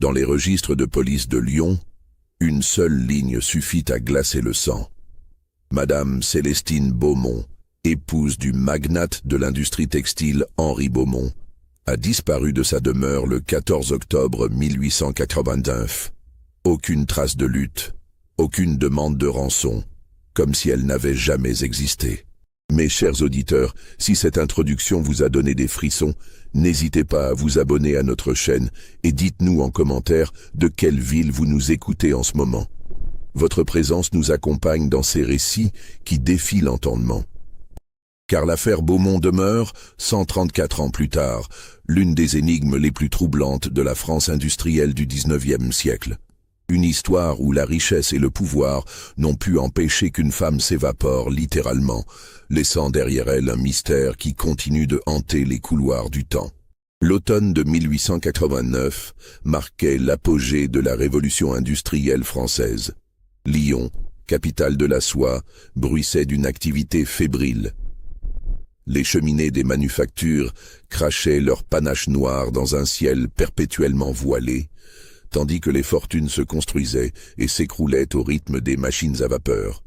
Dans les registres de police de Lyon, une seule ligne suffit à glacer le sang. Madame Célestine Beaumont, épouse du magnate de l'industrie textile Henri Beaumont, a disparu de sa demeure le 14 octobre 1889. Aucune trace de lutte, aucune demande de rançon, comme si elle n'avait jamais existé. Mes chers auditeurs, si cette introduction vous a donné des frissons, n'hésitez pas à vous abonner à notre chaîne et dites-nous en commentaire de quelle ville vous nous écoutez en ce moment. Votre présence nous accompagne dans ces récits qui défient l'entendement. Car l'affaire Beaumont demeure, 134 ans plus tard, l'une des énigmes les plus troublantes de la France industrielle du XIXe siècle. Une histoire où la richesse et le pouvoir n'ont pu empêcher qu'une femme s'évapore littéralement, laissant derrière elle un mystère qui continue de hanter les couloirs du temps. L'automne de 1889 marquait l'apogée de la révolution industrielle française. Lyon, capitale de la soie, bruissait d'une activité fébrile. Les cheminées des manufactures crachaient leur panache noir dans un ciel perpétuellement voilé, tandis que les fortunes se construisaient et s'écroulaient au rythme des machines à vapeur.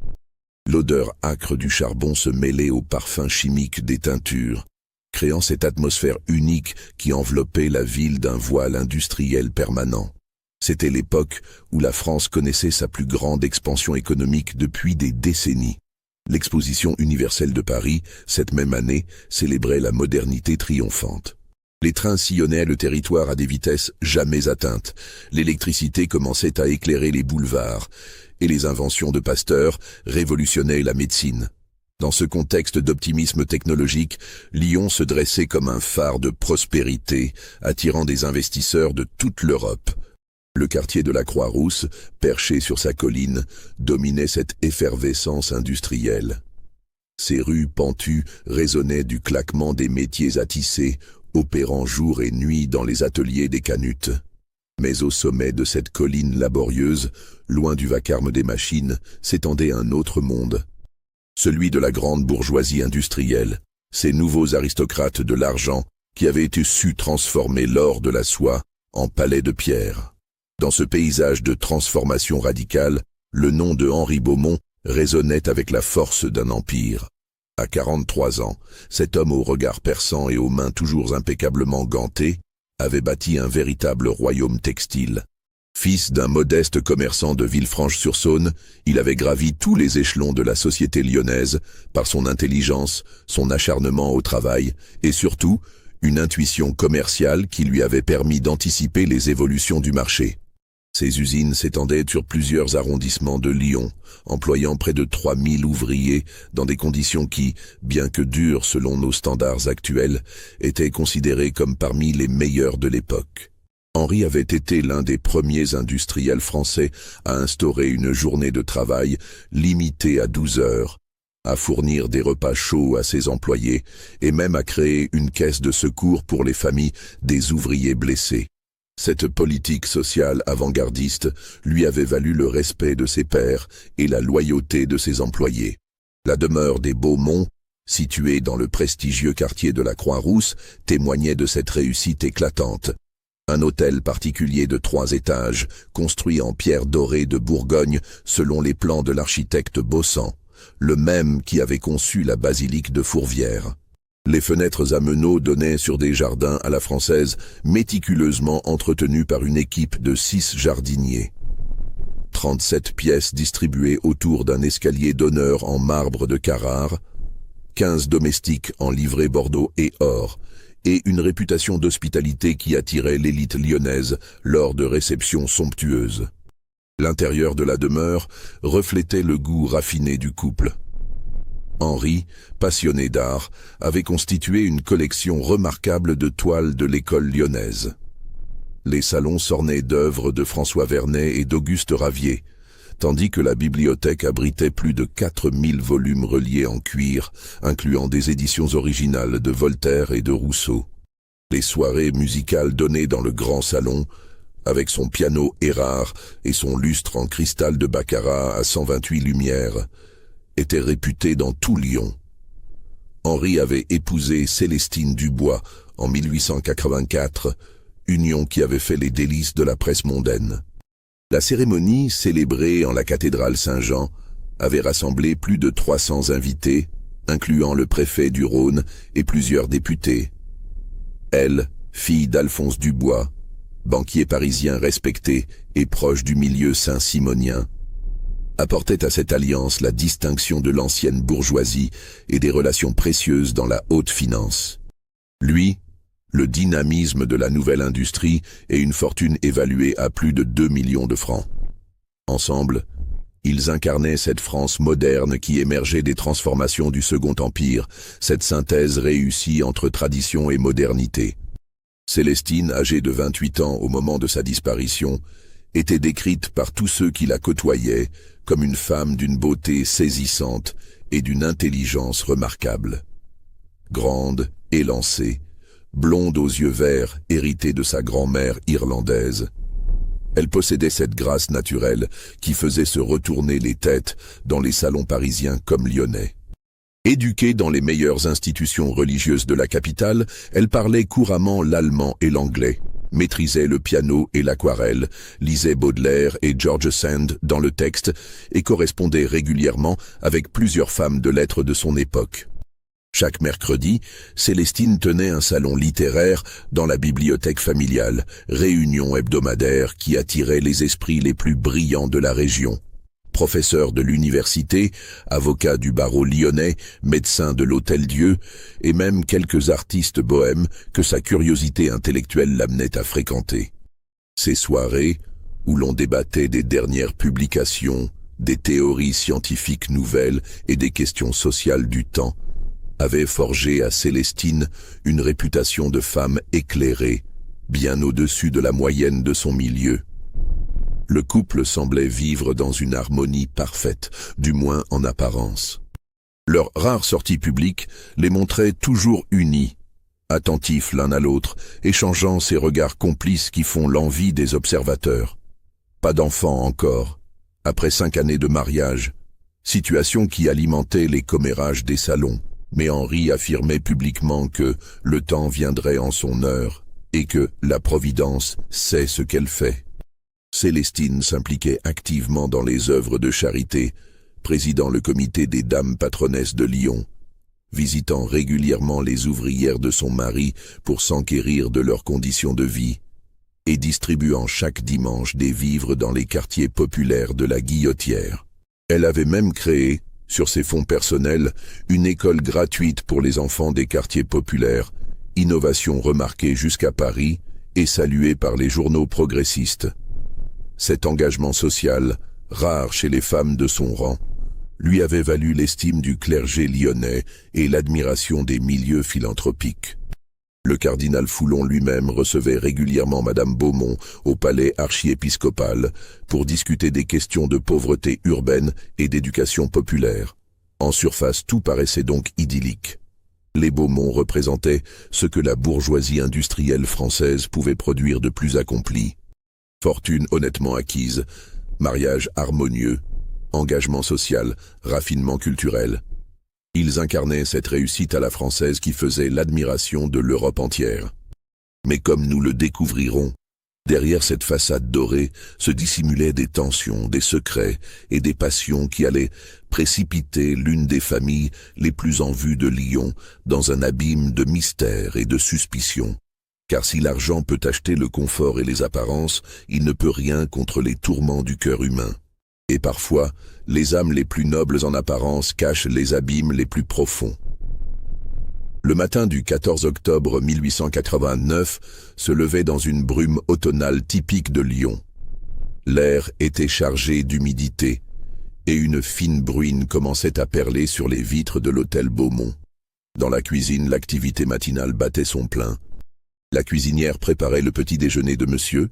L'odeur âcre du charbon se mêlait au parfum chimique des teintures, créant cette atmosphère unique qui enveloppait la ville d'un voile industriel permanent. C'était l'époque où la France connaissait sa plus grande expansion économique depuis des décennies. L'Exposition universelle de Paris, cette même année, célébrait la modernité triomphante. Les trains sillonnaient le territoire à des vitesses jamais atteintes. L'électricité commençait à éclairer les boulevards, et les inventions de Pasteur révolutionnaient la médecine. Dans ce contexte d'optimisme technologique, Lyon se dressait comme un phare de prospérité, attirant des investisseurs de toute l'Europe. Le quartier de la Croix-Rousse, perché sur sa colline, dominait cette effervescence industrielle. Ses rues pentues résonnaient du claquement des métiers à tisser, opérant jour et nuit dans les ateliers des canutes. Mais au sommet de cette colline laborieuse, loin du vacarme des machines, s'étendait un autre monde. Celui de la grande bourgeoisie industrielle, ces nouveaux aristocrates de l'argent qui avaient su transformer l'or de la soie en palais de pierre. Dans ce paysage de transformation radicale, le nom de Henri Beaumont résonnait avec la force d'un empire. À 43 ans, cet homme au regard perçant et aux mains toujours impeccablement gantées avait bâti un véritable royaume textile. Fils d'un modeste commerçant de Villefranche-sur-Saône, il avait gravi tous les échelons de la société lyonnaise par son intelligence, son acharnement au travail et surtout une intuition commerciale qui lui avait permis d'anticiper les évolutions du marché. Ces usines s'étendaient sur plusieurs arrondissements de Lyon, employant près de 3000 ouvriers dans des conditions qui, bien que dures selon nos standards actuels, étaient considérées comme parmi les meilleures de l'époque. Henri avait été l'un des premiers industriels français à instaurer une journée de travail limitée à 12 heures, à fournir des repas chauds à ses employés et même à créer une caisse de secours pour les familles des ouvriers blessés. Cette politique sociale avant-gardiste lui avait valu le respect de ses pairs et la loyauté de ses employés. La demeure des Beaumont, située dans le prestigieux quartier de la Croix-Rousse, témoignait de cette réussite éclatante. Un hôtel particulier de 3 étages, construit en pierre dorée de Bourgogne selon les plans de l'architecte Baussan, le même qui avait conçu la basilique de Fourvière. Les fenêtres à meneaux donnaient sur des jardins à la française, méticuleusement entretenus par une équipe de 6 jardiniers. 37 pièces distribuées autour d'un escalier d'honneur en marbre de Carrare, 15 domestiques en livrée bordeaux et or, et une réputation d'hospitalité qui attirait l'élite lyonnaise lors de réceptions somptueuses. L'intérieur de la demeure reflétait le goût raffiné du couple. Henri, passionné d'art, avait constitué une collection remarquable de toiles de l'école lyonnaise. Les salons s'ornaient d'œuvres de François Vernet et d'Auguste Ravier, tandis que la bibliothèque abritait plus de 4000 volumes reliés en cuir, incluant des éditions originales de Voltaire et de Rousseau. Les soirées musicales données dans le grand salon, avec son piano Erard et son lustre en cristal de baccarat à 128 lumières, était réputé dans tout Lyon. Henri avait épousé Célestine Dubois en 1884, union qui avait fait les délices de la presse mondaine. La cérémonie, célébrée en la cathédrale Saint-Jean, avait rassemblé plus de 300 invités, incluant le préfet du Rhône et plusieurs députés. Elle, fille d'Alphonse Dubois, banquier parisien respecté et proche du milieu saint-simonien, apportait à cette alliance la distinction de l'ancienne bourgeoisie et des relations précieuses dans la haute finance. Lui, le dynamisme de la nouvelle industrie et une fortune évaluée à plus de 2 millions de francs. Ensemble, ils incarnaient cette France moderne qui émergeait des transformations du Second Empire, cette synthèse réussie entre tradition et modernité. Célestine, âgée de 28 ans au moment de sa disparition, était décrite par tous ceux qui la côtoyaient comme une femme d'une beauté saisissante et d'une intelligence remarquable. Grande, élancée, blonde aux yeux verts, héritée de sa grand-mère irlandaise, elle possédait cette grâce naturelle qui faisait se retourner les têtes dans les salons parisiens comme lyonnais. Éduquée dans les meilleures institutions religieuses de la capitale, elle parlait couramment l'allemand et l'anglais, maîtrisait le piano et l'aquarelle, lisait Baudelaire et George Sand dans le texte et correspondait régulièrement avec plusieurs femmes de lettres de son époque. Chaque mercredi, Célestine tenait un salon littéraire dans la bibliothèque familiale, réunion hebdomadaire qui attirait les esprits les plus brillants de la région. Professeur de l'université, avocat du barreau lyonnais, médecin de l'Hôtel-Dieu, et même quelques artistes bohèmes que sa curiosité intellectuelle l'amenait à fréquenter. Ces soirées, où l'on débattait des dernières publications, des théories scientifiques nouvelles et des questions sociales du temps, avaient forgé à Célestine une réputation de femme éclairée, bien au-dessus de la moyenne de son milieu. Le couple semblait vivre dans une harmonie parfaite, du moins en apparence. Leurs rares sorties publiques les montraient toujours unis, attentifs l'un à l'autre, échangeant ces regards complices qui font l'envie des observateurs. Pas d'enfants encore, après 5 années de mariage, situation qui alimentait les commérages des salons, mais Henri affirmait publiquement que le temps viendrait en son heure et que la Providence sait ce qu'elle fait. Célestine s'impliquait activement dans les œuvres de charité, présidant le comité des dames patronesses de Lyon, visitant régulièrement les ouvrières de son mari pour s'enquérir de leurs conditions de vie, et distribuant chaque dimanche des vivres dans les quartiers populaires de la Guillotière. Elle avait même créé, sur ses fonds personnels, une école gratuite pour les enfants des quartiers populaires, innovation remarquée jusqu'à Paris et saluée par les journaux progressistes. Cet engagement social, rare chez les femmes de son rang, lui avait valu l'estime du clergé lyonnais et l'admiration des milieux philanthropiques. Le cardinal Foulon lui-même recevait régulièrement Madame Beaumont au palais archiépiscopal pour discuter des questions de pauvreté urbaine et d'éducation populaire. En surface, tout paraissait donc idyllique. Les Beaumont représentaient ce que la bourgeoisie industrielle française pouvait produire de plus accompli. Fortune honnêtement acquise, mariage harmonieux, engagement social, raffinement culturel. Ils incarnaient cette réussite à la française qui faisait l'admiration de l'Europe entière. Mais comme nous le découvrirons, derrière cette façade dorée se dissimulaient des tensions, des secrets et des passions qui allaient précipiter l'une des familles les plus en vue de Lyon dans un abîme de mystère et de suspicion. Car si l'argent peut acheter le confort et les apparences, il ne peut rien contre les tourments du cœur humain. Et parfois, les âmes les plus nobles en apparence cachent les abîmes les plus profonds. Le matin du 14 octobre 1889 se levait dans une brume automnale typique de Lyon. L'air était chargé d'humidité, et une fine bruine commençait à perler sur les vitres de l'hôtel Beaumont. Dans la cuisine, l'activité matinale battait son plein. La cuisinière préparait le petit déjeuner de monsieur,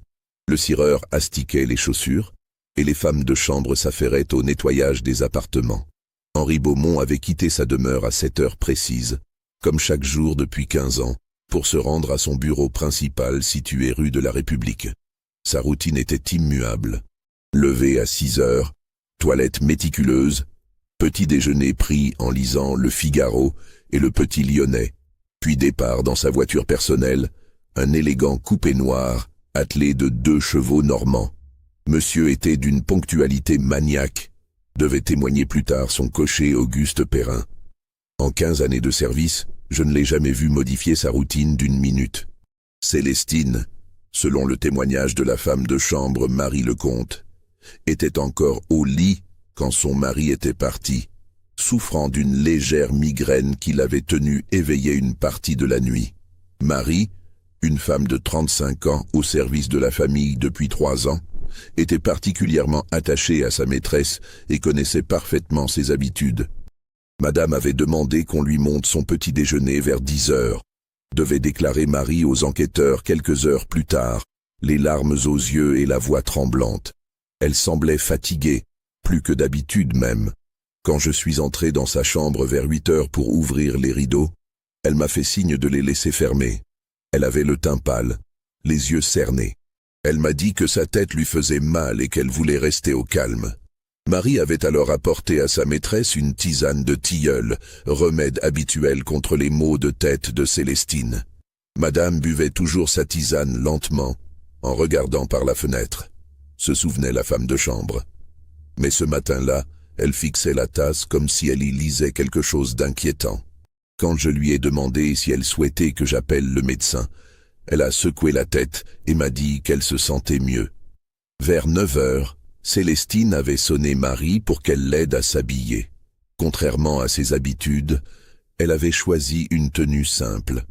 le cireur astiquait les chaussures, et les femmes de chambre s'affairaient au nettoyage des appartements. Henri Beaumont avait quitté sa demeure à 7 heures précises, comme chaque jour depuis 15 ans, pour se rendre à son bureau principal situé rue de la République. Sa routine était immuable. Levé à 6 heures, toilette méticuleuse, petit déjeuner pris en lisant Le Figaro et Le Petit Lyonnais, puis départ dans sa voiture personnelle, un élégant coupé noir, attelé de 2 chevaux normands. Monsieur était d'une ponctualité maniaque, devait témoigner plus tard son cocher Auguste Perrin. En 15 années de service, je ne l'ai jamais vu modifier sa routine d'une minute. Célestine, selon le témoignage de la femme de chambre Marie Lecomte, était encore au lit quand son mari était parti, souffrant d'une légère migraine qui l'avait tenue éveillée une partie de la nuit. Marie, une femme de 35 ans au service de la famille depuis 3 ans, était particulièrement attachée à sa maîtresse et connaissait parfaitement ses habitudes. Madame avait demandé qu'on lui monte son petit déjeuner vers 10 heures, devait déclarer Marie aux enquêteurs quelques heures plus tard, les larmes aux yeux et la voix tremblante. Elle semblait fatiguée, plus que d'habitude même. Quand je suis entré dans sa chambre vers 8 heures pour ouvrir les rideaux, elle m'a fait signe de les laisser fermer. Elle avait le teint pâle, les yeux cernés. Elle m'a dit que sa tête lui faisait mal et qu'elle voulait rester au calme. Marie avait alors apporté à sa maîtresse une tisane de tilleul, remède habituel contre les maux de tête de Célestine. Madame buvait toujours sa tisane lentement, en regardant par la fenêtre, se souvenait la femme de chambre. Mais ce matin-là, elle fixait la tasse comme si elle y lisait quelque chose d'inquiétant. Quand je lui ai demandé si elle souhaitait que j'appelle le médecin, elle a secoué la tête et m'a dit qu'elle se sentait mieux. Vers 9 heures, Célestine avait sonné Marie pour qu'elle l'aide à s'habiller. Contrairement à ses habitudes, elle avait choisi une tenue simple,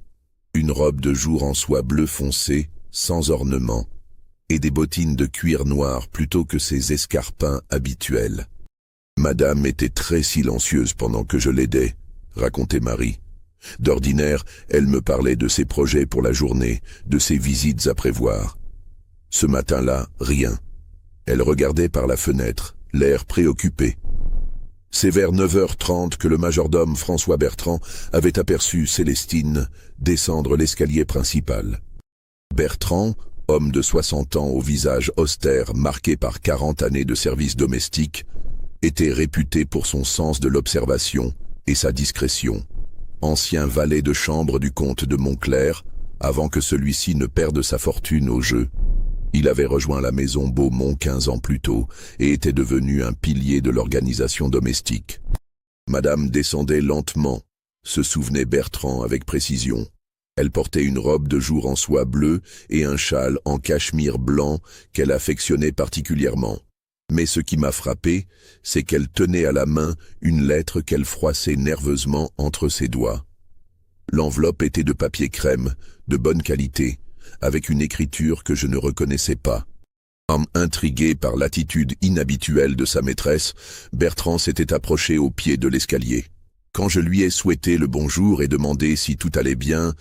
une robe de jour en soie bleu foncé, sans ornement, et des bottines de cuir noir plutôt que ses escarpins habituels. Madame était très silencieuse pendant que je l'aidais, racontait Marie. D'ordinaire, elle me parlait de ses projets pour la journée, de ses visites à prévoir. Ce matin-là, rien. Elle regardait par la fenêtre, l'air préoccupé. C'est vers 9h30 que le majordome François Bertrand avait aperçu Célestine descendre l'escalier principal. Bertrand, homme de 60 ans au visage austère marqué par 40 années de service domestique, était réputé pour son sens de l'observation et sa discrétion. Ancien valet de chambre du comte de Montclair, avant que celui-ci ne perde sa fortune au jeu. Il avait rejoint la maison Beaumont 15 ans plus tôt et était devenu un pilier de l'organisation domestique. Madame descendait lentement, se souvenait Bertrand avec précision. Elle portait une robe de jour en soie bleue et un châle en cachemire blanc qu'elle affectionnait particulièrement. Mais ce qui m'a frappé, c'est qu'elle tenait à la main une lettre qu'elle froissait nerveusement entre ses doigts. L'enveloppe était de papier crème, de bonne qualité, avec une écriture que je ne reconnaissais pas. Intrigué par l'attitude inhabituelle de sa maîtresse, Bertrand s'était approché au pied de l'escalier. Quand je lui ai souhaité le bonjour et demandé si tout allait bien,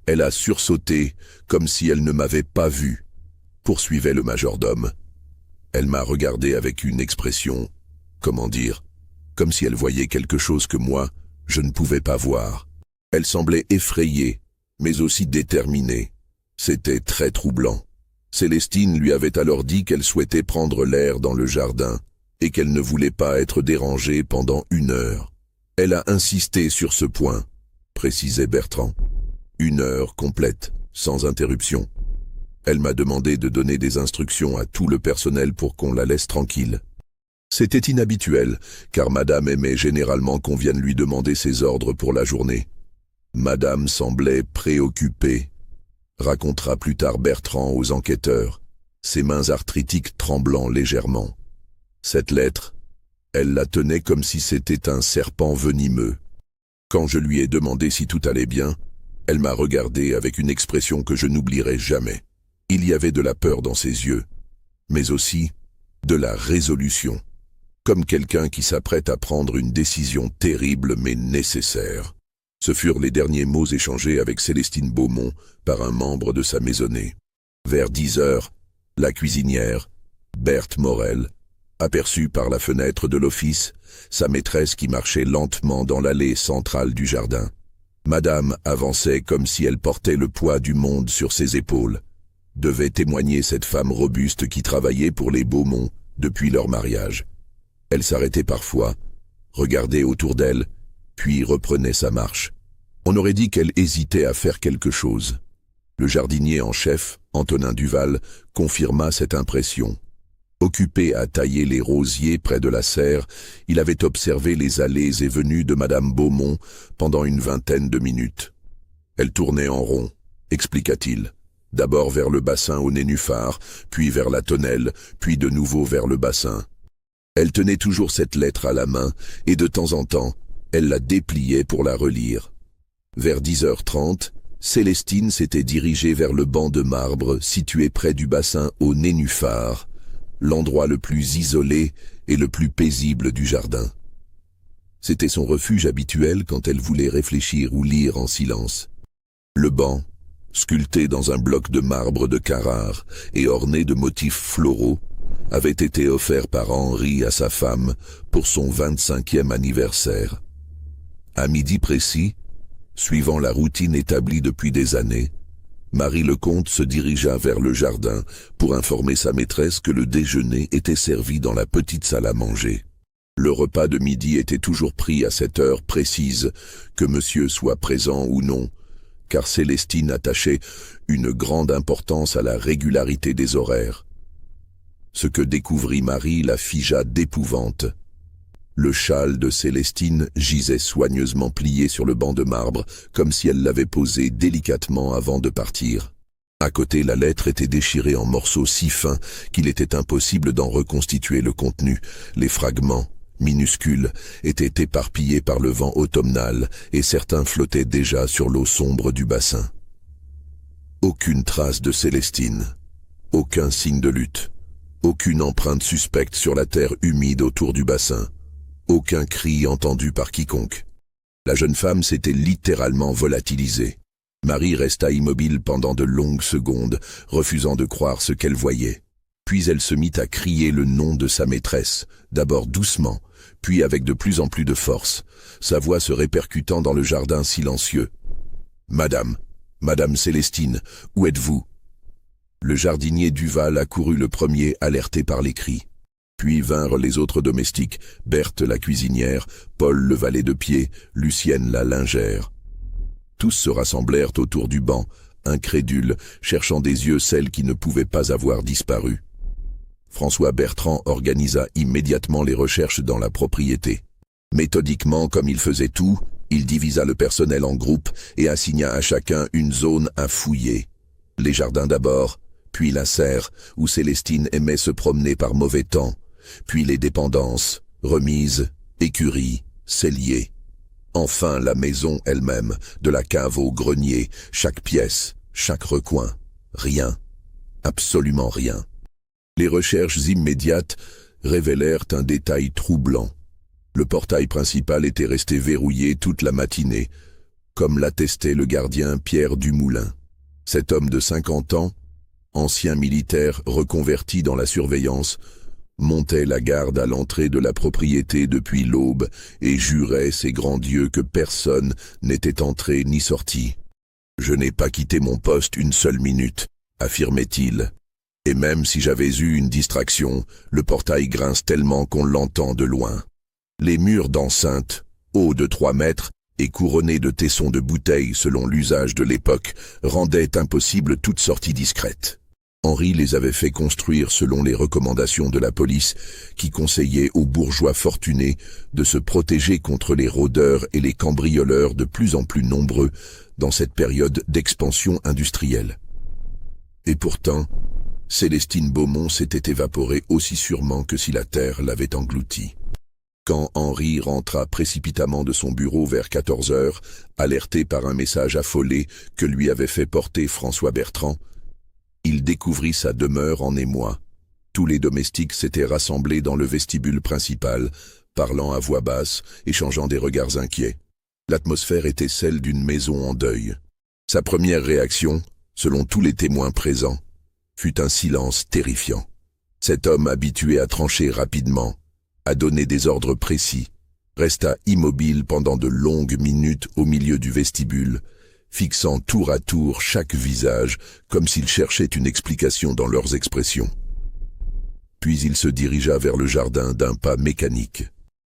elle a sursauté, comme si elle ne m'avait pas vu, poursuivait le majordome. Elle m'a regardé avec une expression, comment dire, comme si elle voyait quelque chose que moi, je ne pouvais pas voir. Elle semblait effrayée, mais aussi déterminée. C'était très troublant. Célestine lui avait alors dit qu'elle souhaitait prendre l'air dans le jardin et qu'elle ne voulait pas être dérangée pendant 1 heure. Elle a insisté sur ce point, précisait Bertrand. 1 heure complète, sans interruption. Elle m'a demandé de donner des instructions à tout le personnel pour qu'on la laisse tranquille. C'était inhabituel, car Madame aimait généralement qu'on vienne lui demander ses ordres pour la journée. Madame semblait préoccupée, racontera plus tard Bertrand aux enquêteurs, ses mains arthritiques tremblant légèrement. Cette lettre, elle la tenait comme si c'était un serpent venimeux. Quand je lui ai demandé si tout allait bien, elle m'a regardé avec une expression que je n'oublierai jamais. Il y avait de la peur dans ses yeux, mais aussi de la résolution, comme quelqu'un qui s'apprête à prendre une décision terrible mais nécessaire. Ce furent les derniers mots échangés avec Célestine Beaumont par un membre de sa maisonnée. Vers 10 heures, la cuisinière, Berthe Morel, aperçut par la fenêtre de l'office sa maîtresse qui marchait lentement dans l'allée centrale du jardin. Madame avançait comme si elle portait le poids du monde sur ses épaules. Devait témoigner cette femme robuste qui travaillait pour les Beaumont depuis leur mariage. Elle s'arrêtait parfois, regardait autour d'elle, puis reprenait sa marche. On aurait dit qu'elle hésitait à faire quelque chose. Le jardinier en chef, Antonin Duval, confirma cette impression. Occupé à tailler les rosiers près de la serre, il avait observé les allées et venues de Madame Beaumont pendant une vingtaine de minutes. Elle tournait en rond, expliqua-t-il. D'abord vers le bassin au nénuphar, puis vers la tonnelle, puis de nouveau vers le bassin. Elle tenait toujours cette lettre à la main, et de temps en temps, elle la dépliait pour la relire. Vers 10h30, Célestine s'était dirigée vers le banc de marbre situé près du bassin au nénuphar, l'endroit le plus isolé et le plus paisible du jardin. C'était son refuge habituel quand elle voulait réfléchir ou lire en silence. Le banc, sculpté dans un bloc de marbre de Carrare et orné de motifs floraux, avait été offert par Henri à sa femme pour son 25e anniversaire. À midi précis, suivant la routine établie depuis des années, Marie Lecomte se dirigea vers le jardin pour informer sa maîtresse que le déjeuner était servi dans la petite salle à manger. Le repas de midi était toujours pris à cette heure précise, que monsieur soit présent ou non, car Célestine attachait une grande importance à la régularité des horaires. Ce que découvrit Marie la figea d'épouvante. Le châle de Célestine gisait soigneusement plié sur le banc de marbre, comme si elle l'avait posé délicatement avant de partir. À côté, la lettre était déchirée en morceaux si fins qu'il était impossible d'en reconstituer le contenu. Les fragments, minuscules, étaient éparpillés par le vent automnal et certains flottaient déjà sur l'eau sombre du bassin. Aucune trace de Célestine, aucun signe de lutte, aucune empreinte suspecte sur la terre humide autour du bassin. Aucun cri entendu par quiconque. La jeune femme s'était littéralement volatilisée. Marie resta immobile pendant de longues secondes, refusant de croire ce qu'elle voyait. Puis elle se mit à crier le nom de sa maîtresse, d'abord doucement, puis avec de plus en plus de force, sa voix se répercutant dans le jardin silencieux. « Madame, Madame Célestine, où êtes-vous » Le jardinier Duval accourut le premier, alerté par les cris. Puis vinrent les autres domestiques, Berthe la cuisinière, Paul le valet de pied, Lucienne la lingère. Tous se rassemblèrent autour du banc, incrédules, cherchant des yeux celle qui ne pouvait pas avoir disparu. François Bertrand organisa immédiatement les recherches dans la propriété. Méthodiquement, comme il faisait tout, il divisa le personnel en groupes et assigna à chacun une zone à fouiller. Les jardins d'abord, puis la serre, où Célestine aimait se promener par mauvais temps, puis les dépendances, remises, écuries, celliers. Enfin la maison elle-même, de la cave au grenier, chaque pièce, chaque recoin. Rien, absolument rien. Les recherches immédiates révélèrent un détail troublant. Le portail principal était resté verrouillé toute la matinée, comme l'attestait le gardien Pierre Dumoulin. Cet homme de 50 ans, ancien militaire reconverti dans la surveillance, montait la garde à l'entrée de la propriété depuis l'aube et jurait ses grands dieux que personne n'était entré ni sorti. « Je n'ai pas quitté mon poste une seule minute », affirmait-il. « Et même si j'avais eu une distraction, le portail grince tellement qu'on l'entend de loin. Les murs d'enceinte, hauts de 3 mètres, et couronnés de tessons de bouteilles selon l'usage de l'époque, rendaient impossible toute sortie discrète. Henri les avait fait construire selon les recommandations de la police qui conseillait aux bourgeois fortunés de se protéger contre les rôdeurs et les cambrioleurs de plus en plus nombreux dans cette période d'expansion industrielle. Et pourtant, Célestine Beaumont s'était évaporée aussi sûrement que si la terre l'avait engloutie. Quand Henri rentra précipitamment de son bureau vers 14h, alerté par un message affolé que lui avait fait porter François Bertrand, il découvrit sa demeure en émoi. Tous les domestiques s'étaient rassemblés dans le vestibule principal, parlant à voix basse, échangeant des regards inquiets. L'atmosphère était celle d'une maison en deuil. Sa première réaction, selon tous les témoins présents, fut un silence terrifiant. Cet homme habitué à trancher rapidement, à donner des ordres précis, resta immobile pendant de longues minutes au milieu du vestibule, fixant tour à tour chaque visage comme s'il cherchait une explication dans leurs expressions. Puis il se dirigea vers le jardin d'un pas mécanique.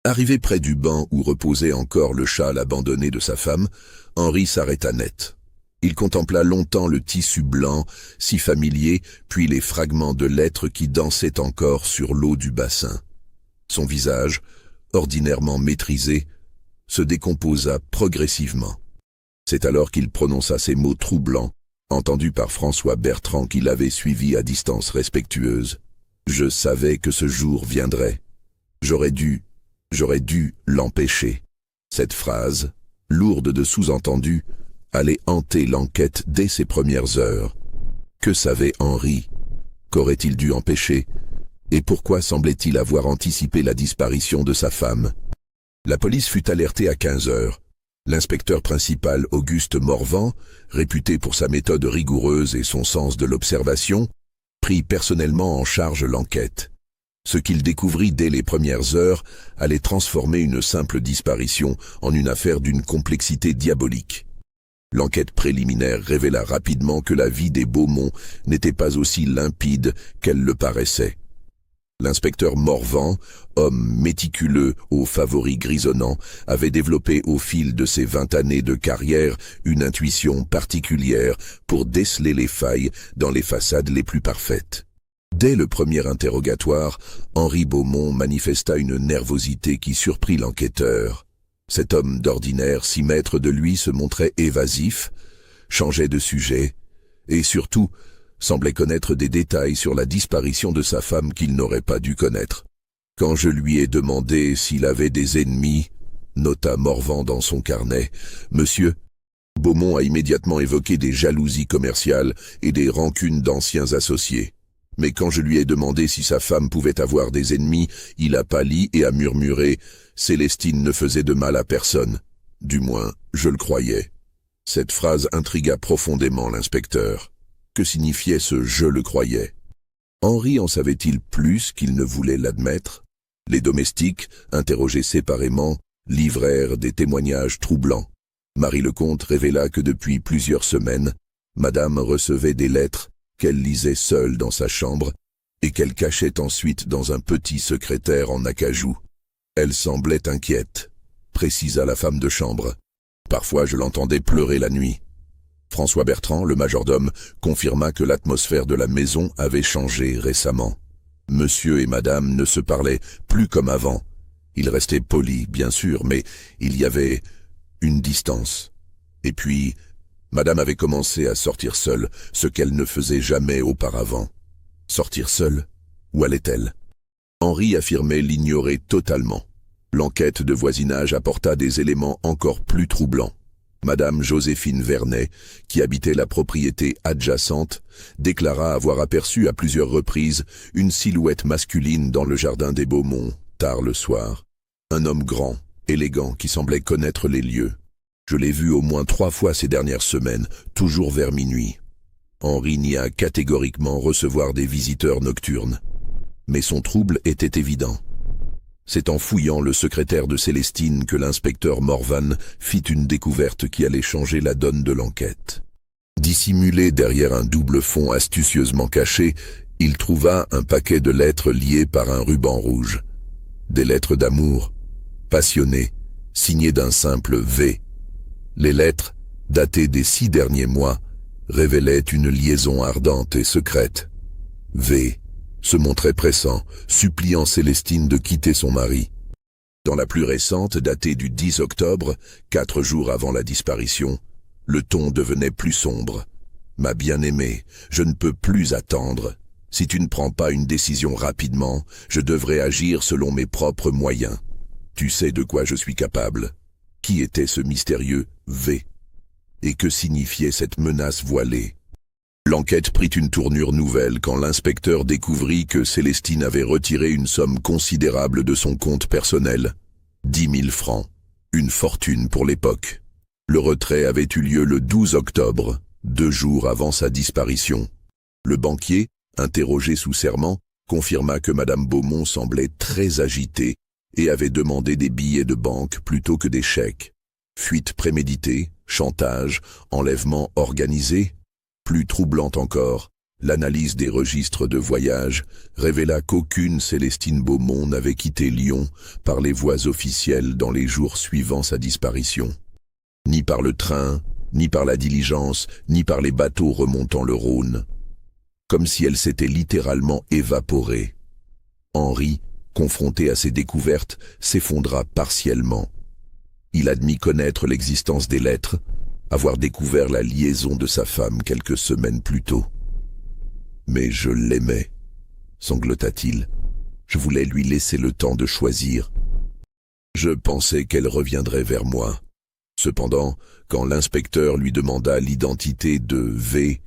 Arrivé près du banc où reposait encore le châle abandonné de sa femme, Henri s'arrêta net. Il contempla longtemps le tissu blanc, si familier, puis les fragments de lettres qui dansaient encore sur l'eau du bassin. Son visage, ordinairement maîtrisé, se décomposa progressivement. C'est alors qu'il prononça ces mots troublants, entendus par François Bertrand qui l'avait suivi à distance respectueuse. « Je savais que ce jour viendrait. J'aurais dû l'empêcher. » Cette phrase, lourde de sous-entendus, allait hanter l'enquête dès ses premières heures. Que savait Henri? Qu'aurait-il dû empêcher? Et pourquoi semblait-il avoir anticipé la disparition de sa femme? La police fut alertée à 15 heures. L'inspecteur principal Auguste Morvan, réputé pour sa méthode rigoureuse et son sens de l'observation, prit personnellement en charge l'enquête. Ce qu'il découvrit dès les premières heures allait transformer une simple disparition en une affaire d'une complexité diabolique. L'enquête préliminaire révéla rapidement que la vie des Beaumont n'était pas aussi limpide qu'elle le paraissait. L'inspecteur Morvan, homme méticuleux aux favoris grisonnants, avait développé au fil de ses 20 années de carrière une intuition particulière pour déceler les failles dans les façades les plus parfaites. Dès le premier interrogatoire, Henri Beaumont manifesta une nervosité qui surprit l'enquêteur. Cet homme d'ordinaire, si maître de lui, se montrait évasif, changeait de sujet, et surtout, semblait connaître des détails sur la disparition de sa femme qu'il n'aurait pas dû connaître. Quand je lui ai demandé s'il avait des ennemis, nota Morvan dans son carnet, « Monsieur », Beaumont a immédiatement évoqué des jalousies commerciales et des rancunes d'anciens associés. Mais quand je lui ai demandé si sa femme pouvait avoir des ennemis, il a pâli et a murmuré « Célestine ne faisait de mal à personne. » Du moins, je le croyais. Cette phrase intrigua profondément l'inspecteur. Que signifiait ce « je le croyais » ? Henri en savait-il plus qu'il ne voulait l'admettre ? Les domestiques, interrogés séparément, livrèrent des témoignages troublants. Marie Lecomte révéla que depuis plusieurs semaines, Madame recevait des lettres qu'elle lisait seule dans sa chambre et qu'elle cachait ensuite dans un petit secrétaire en acajou. Elle semblait inquiète, précisa la femme de chambre. Parfois je l'entendais pleurer la nuit. François Bertrand, le majordome, confirma que l'atmosphère de la maison avait changé récemment. Monsieur et Madame ne se parlaient plus comme avant. Ils restaient polis, bien sûr, mais il y avait une distance. Et puis, Madame avait commencé à sortir seule, ce qu'elle ne faisait jamais auparavant. Sortir seule? Où allait-elle? Henri affirmait l'ignorer totalement. L'enquête de voisinage apporta des éléments encore plus troublants. Madame Joséphine Vernet, qui habitait la propriété adjacente, déclara avoir aperçu à plusieurs reprises une silhouette masculine dans le jardin des Beaumont, tard le soir. Un homme grand, élégant, qui semblait connaître les lieux. Je l'ai vu au moins 3 fois ces dernières semaines, toujours vers minuit. Henri nia catégoriquement recevoir des visiteurs nocturnes. Mais son trouble était évident. C'est en fouillant le secrétaire de Célestine que l'inspecteur Morvan fit une découverte qui allait changer la donne de l'enquête. Dissimulé derrière un double fond astucieusement caché, il trouva un paquet de lettres liées par un ruban rouge. Des lettres d'amour, passionnées, signées d'un simple V. Les lettres, datées des 6 derniers mois, révélaient une liaison ardente et secrète. V se montrait pressant, suppliant Célestine de quitter son mari. Dans la plus récente, datée du 10 octobre, 4 jours avant la disparition, le ton devenait plus sombre. « Ma bien-aimée, je ne peux plus attendre. Si tu ne prends pas une décision rapidement, je devrais agir selon mes propres moyens. Tu sais de quoi je suis capable. » Qui était ce mystérieux V? Et que signifiait cette menace voilée? L'enquête prit une tournure nouvelle quand l'inspecteur découvrit que Célestine avait retiré une somme considérable de son compte personnel. 10 000 francs. Une fortune pour l'époque. Le retrait avait eu lieu le 12 octobre, 2 jours avant sa disparition. Le banquier, interrogé sous serment, confirma que Madame Beaumont semblait très agitée et avait demandé des billets de banque plutôt que des chèques. Fuite préméditée, chantage, enlèvement organisé. Plus troublante encore, l'analyse des registres de voyage révéla qu'aucune Célestine Beaumont n'avait quitté Lyon par les voies officielles dans les jours suivant sa disparition. Ni par le train, ni par la diligence, ni par les bateaux remontant le Rhône, comme si elle s'était littéralement évaporée. Henri, confronté à ces découvertes, s'effondra partiellement. Il admit connaître l'existence des lettres, avoir découvert la liaison de sa femme quelques semaines plus tôt. « Mais je l'aimais », sanglota-t-il. « Je voulais lui laisser le temps de choisir. Je pensais qu'elle reviendrait vers moi. » Cependant, quand l'inspecteur lui demanda l'identité de V,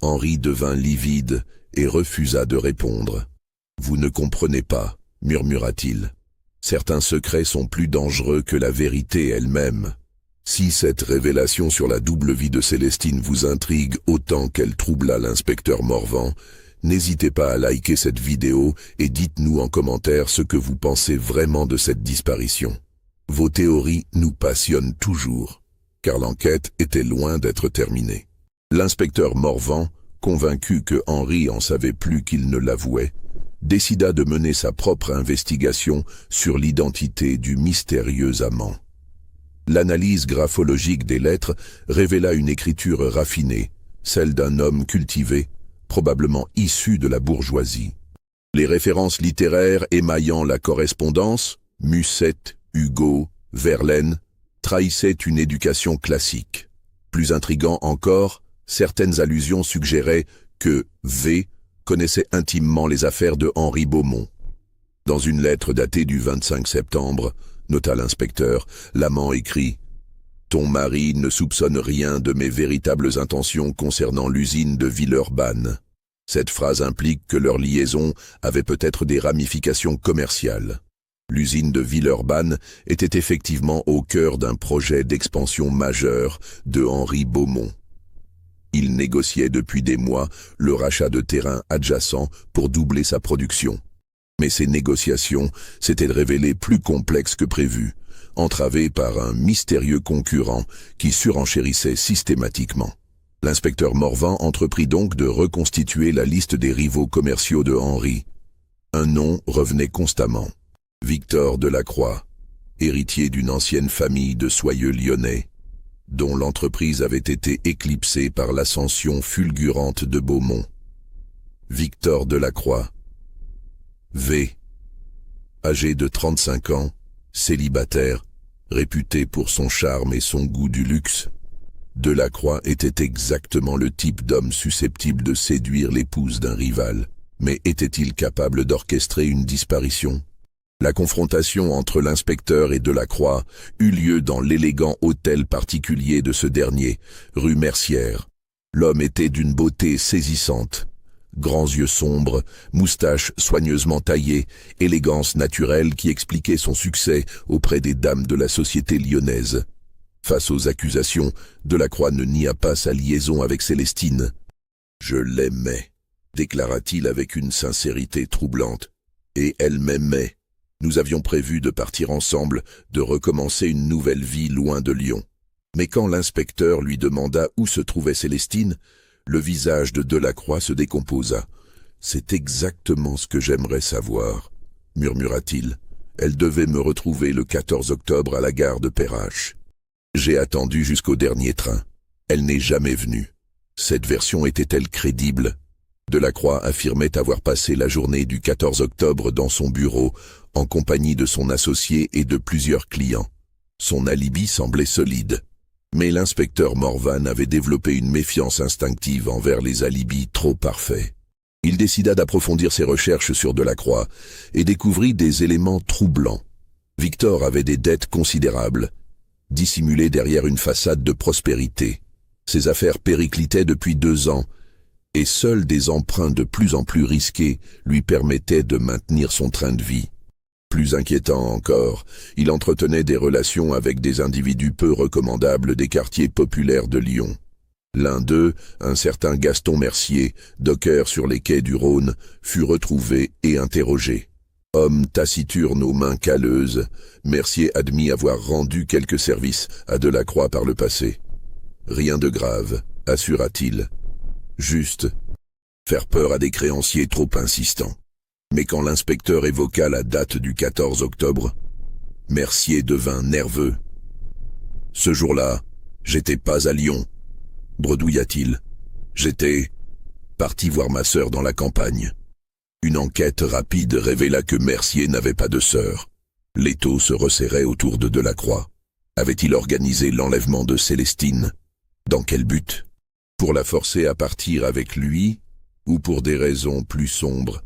Henri devint livide et refusa de répondre. « Vous ne comprenez pas, » murmura-t-il. « Certains secrets sont plus dangereux que la vérité elle-même. Si cette révélation sur la double vie de Célestine vous intrigue autant qu'elle troubla l'inspecteur Morvan, n'hésitez pas à liker cette vidéo et dites-nous en commentaire ce que vous pensez vraiment de cette disparition. Vos théories nous passionnent toujours, car l'enquête était loin d'être terminée. » L'inspecteur Morvan, convaincu que Henri en savait plus qu'il ne l'avouait, décida de mener sa propre investigation sur l'identité du mystérieux amant. L'analyse graphologique des lettres révéla une écriture raffinée, celle d'un homme cultivé, probablement issu de la bourgeoisie. Les références littéraires émaillant la correspondance, Musset, Hugo, Verlaine, trahissaient une éducation classique. Plus intriguant encore, certaines allusions suggéraient que V connaissait intimement les affaires de Henri Beaumont. Dans une lettre datée du 25 septembre, nota l'inspecteur, l'amant écrit « Ton mari ne soupçonne rien de mes véritables intentions concernant l'usine de Villeurbanne. » Cette phrase implique que leur liaison avait peut-être des ramifications commerciales. L'usine de Villeurbanne était effectivement au cœur d'un projet d'expansion majeur de Henri Beaumont. Il négociait depuis des mois le rachat de terrains adjacents pour doubler sa production. Mais ces négociations s'étaient révélées plus complexes que prévu, entravées par un mystérieux concurrent qui surenchérissait systématiquement. L'inspecteur Morvan entreprit donc de reconstituer la liste des rivaux commerciaux de Henri. Un nom revenait constamment. Victor Delacroix, héritier d'une ancienne famille de soyeux lyonnais, dont l'entreprise avait été éclipsée par l'ascension fulgurante de Beaumont. Victor Delacroix, V, âgé de 35 ans, célibataire, réputé pour son charme et son goût du luxe, Delacroix était exactement le type d'homme susceptible de séduire l'épouse d'un rival. Mais était-il capable d'orchestrer une disparition? La confrontation entre l'inspecteur et Delacroix eut lieu dans l'élégant hôtel particulier de ce dernier, rue Mercière. L'homme était d'une beauté saisissante. Grands yeux sombres, moustache soigneusement taillée, élégance naturelle qui expliquait son succès auprès des dames de la société lyonnaise. Face aux accusations, Delacroix ne nia pas sa liaison avec Célestine. « Je l'aimais », déclara-t-il avec une sincérité troublante. « Et elle m'aimait. Nous avions prévu de partir ensemble, de recommencer une nouvelle vie loin de Lyon. » Mais quand l'inspecteur lui demanda où se trouvait Célestine, le visage de Delacroix se décomposa. « C'est exactement ce que j'aimerais savoir, » murmura-t-il. « Elle devait me retrouver le 14 octobre à la gare de Perrache. J'ai attendu jusqu'au dernier train. Elle n'est jamais venue. Cette version était-elle crédible ? » Delacroix affirmait avoir passé la journée du 14 octobre dans son bureau, en compagnie de son associé et de plusieurs clients. Son alibi semblait solide. Mais l'inspecteur Morvan avait développé une méfiance instinctive envers les alibis trop parfaits. Il décida d'approfondir ses recherches sur Delacroix et découvrit des éléments troublants. Victor avait des dettes considérables, dissimulées derrière une façade de prospérité. Ses affaires périclitaient depuis 2 ans, et seuls des emprunts de plus en plus risqués lui permettaient de maintenir son train de vie. Plus inquiétant encore, il entretenait des relations avec des individus peu recommandables des quartiers populaires de Lyon. L'un d'eux, un certain Gaston Mercier, docker sur les quais du Rhône, fut retrouvé et interrogé. Homme taciturne aux mains calleuses, Mercier admit avoir rendu quelques services à Delacroix par le passé. Rien de grave, assura-t-il. Juste faire peur à des créanciers trop insistants. Mais quand l'inspecteur évoqua la date du 14 octobre, Mercier devint nerveux. Ce jour-là, J'étais pas à Lyon, bredouilla-t-il. J'étais parti voir ma sœur dans la campagne. Une enquête rapide révéla que Mercier n'avait pas de sœur. L'étau se resserrait autour de Delacroix. Avait-il organisé l'enlèvement de Célestine? Dans quel but? Pour la forcer à partir avec lui, ou pour des raisons plus sombres?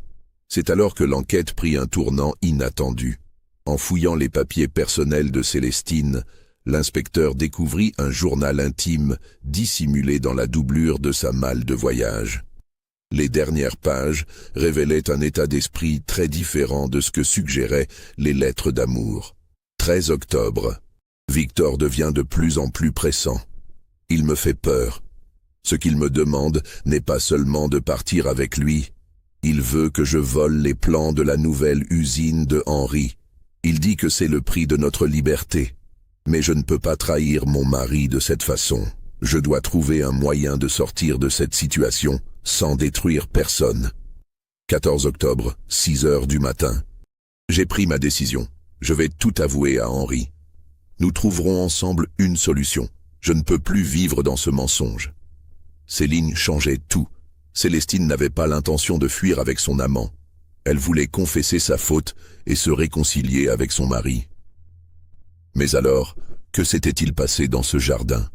C'est alors que l'enquête prit un tournant inattendu. En fouillant les papiers personnels de Célestine, l'inspecteur découvrit un journal intime dissimulé dans la doublure de sa malle de voyage. Les dernières pages révélaient un état d'esprit très différent de ce que suggéraient les lettres d'amour. 13 octobre. Victor devient de plus en plus pressant. Il me fait peur. Ce qu'il me demande n'est pas seulement de partir avec lui. Il veut que je vole les plans de la nouvelle usine de Henri. Il dit que c'est le prix de notre liberté. Mais je ne peux pas trahir mon mari de cette façon. Je dois trouver un moyen de sortir de cette situation sans détruire personne. 14 octobre, 6 heures du matin. J'ai pris ma décision. Je vais tout avouer à Henri. Nous trouverons ensemble une solution. Je ne peux plus vivre dans ce mensonge. Ces lignes changeaient tout. Célestine n'avait pas l'intention de fuir avec son amant. Elle voulait confesser sa faute et se réconcilier avec son mari. Mais alors, que s'était-il passé dans ce jardin?